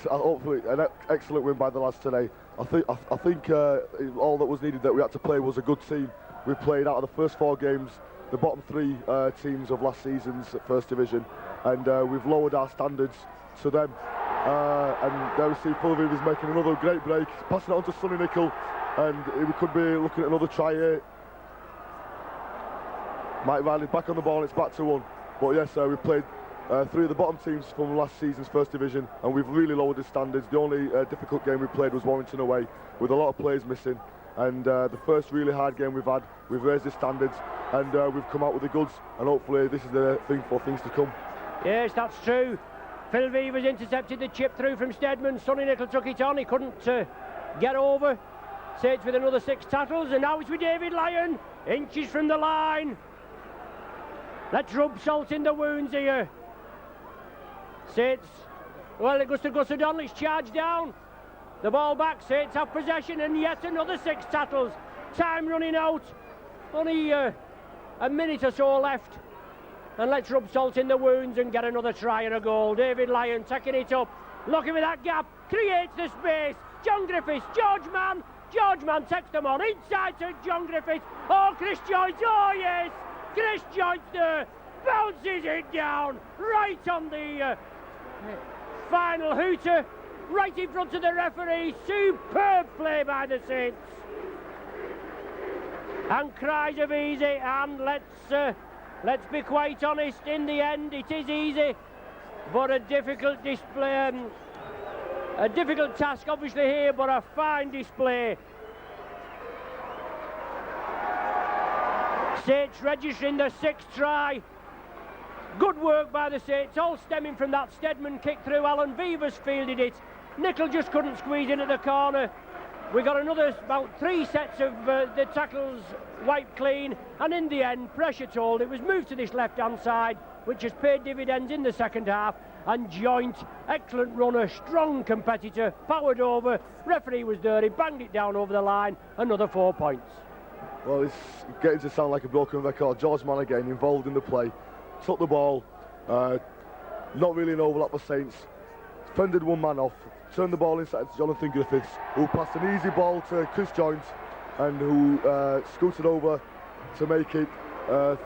hopefully an excellent win by the lads today. I think all that was needed that we had to play was a good team. We played out of the first 4 games the bottom 3 teams of last season's First Division, and we've lowered our standards to them. And there we see Pulviv is making another great break, passing it on to Sonny Nicol, and we could be looking at another try here. Mike Riley back on the ball, it's back to 1. But yes, we played 3 of the bottom teams from last season's First Division, and we've really lowered the standards. The only difficult game we played was Warrington away, with a lot of players missing. And the first really hard game we've had, we've raised the standards, and we've come out with the goods, and hopefully this is the thing for things to come. Yes, that's true. Phil Weaver's intercepted the chip through from Steadman. Sonny Nicol took it on, he couldn't get over. Saints with another 6 tackles, and now it's with David Lyon, inches from the line. Let's rub salt in the wounds here. Saints, well, it goes to Gus O'Donnell, it's charged down. The ball back, Saints have possession, and yet another 6 tackles. Time running out, only a minute or so left. And let's rub salt in the wounds and get another try and a goal. David Lyon taking it up, looking with that gap, creates the space. John Griffiths, George Mann takes them on, inside to John Griffiths. Oh, Chris Joyce, oh yes, Chris Joyce there, bounces it down, right on the final hooter, right in front of the referee. Superb play by the Saints. And cries of easy, and let's be quite honest, in the end it is easy, but a difficult display, a difficult task obviously here, but a fine display. Saints registering the 6th try. Good work by the Saints, all stemming from that Steadman kick through. Alan Beavers fielded it. Nicol just couldn't squeeze in at the corner. We got another about 3 sets of the tackles wiped clean, and in the end, pressure told. It was moved to this left-hand side, which has paid dividends in the second half. And Joint, excellent runner, strong competitor, powered over. Referee was there, he banged it down over the line. Another 4 points. Well, it's getting to sound like a broken record. George Mann again involved in the play, took the ball, not really an overlap for Saints, fended one man off, turned the ball inside to Jonathan Griffiths, who passed an easy ball to Chris Joint, and who scooted over to make it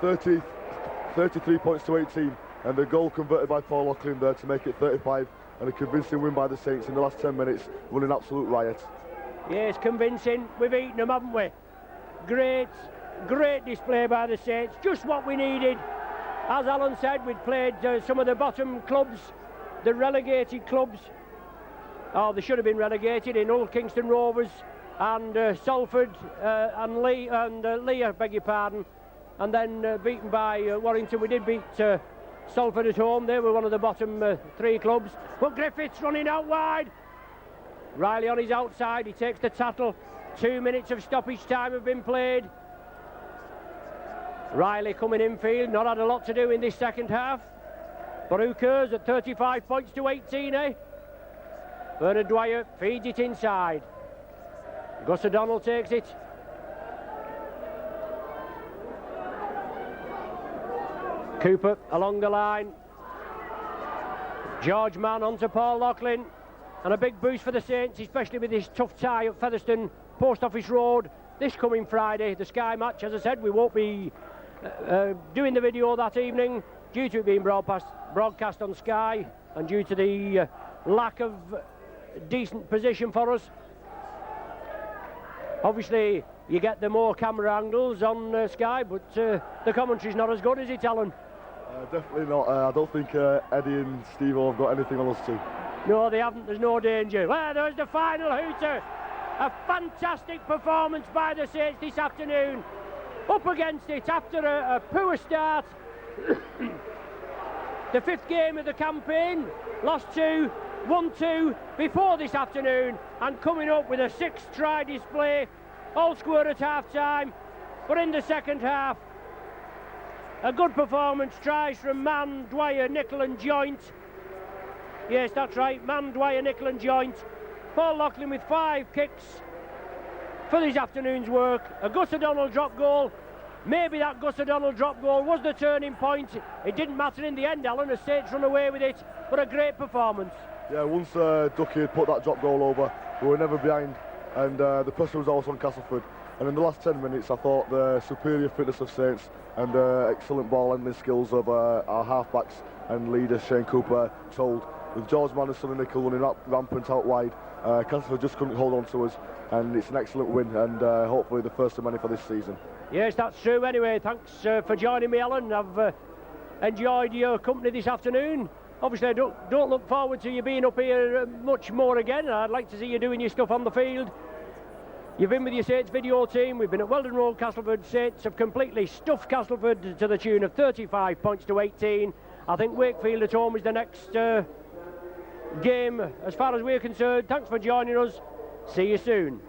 33 points to 18, and the goal converted by Paul Loughlin there to make it 35, and a convincing win by the Saints in the last 10 minutes, won an absolute riot. Yes, convincing. We've eaten them, haven't we? Great display by the Saints, just what we needed. As Alan said, we'd played some of the bottom clubs, the relegated clubs. Oh, they should have been relegated in Hull Kingston Rovers and Salford and Lee, I beg your pardon, and then beaten by Warrington. We did beat Salford at home. They were one of the bottom 3 clubs. But Griffiths running out wide. Riley on his outside, he takes the tattle. 2 minutes of stoppage time have been played. Riley coming infield, not had a lot to do in this second half. But who cares, at 35 points to 18, eh? Bernard Dwyer feeds it inside. Gus O'Donnell takes it. Cooper along the line. George Mann onto Paul Loughlin. And a big boost for the Saints, especially with this tough tie at Featherstone Post Office Road this coming Friday, the Sky match. As I said, we won't be doing the video that evening. due to it being broadcast on Sky and due to the lack of decent position for us. Obviously, you get the more camera angles on Sky, but the commentary's not as good, is it, Alan? Definitely not. I don't think Eddie and Steve-O have got anything on us too. No, they haven't. There's no danger. Well, there's the final hooter. A fantastic performance by the Saints this afternoon. Up against it after a poor start. The 5th game of the campaign, lost 2, won 2 before this afternoon, and coming up with a 6th try display, all square at half-time. But in the second half, a good performance, tries from Mann, Dwyer, Nicol and Joint. Yes, that's right, Mann, Dwyer, Nicol and Joint. Paul Loughlin with 5 kicks for this afternoon's work. A Gus O'Donnell drop goal. Maybe that Gus O'Donnell drop goal was the turning point. It didn't matter in the end, Alan, as Saints run away with it, but a great performance. Yeah, once Ducky had put that drop goal over, we were never behind, and the pressure was also on Castleford. And in the last 10 minutes, I thought the superior fitness of Saints and excellent ball handling skills of our half-backs and leader Shane Cooper told. With George Mann and Sonny Nicol running rampant out wide, Castleford just couldn't hold on to us, and it's an excellent win, and hopefully the first of many for this season. Yes, that's true. Anyway, thanks for joining me, Alan. I've enjoyed your company this afternoon. Obviously, I don't look forward to you being up here much more again. I'd like to see you doing your stuff on the field. You've been with your Saints video team. We've been at Weldon Road, Castleford. Saints have completely stuffed Castleford to the tune of 35 points to 18. I think Wakefield at home is the next game as far as we're concerned. Thanks for joining us. See you soon.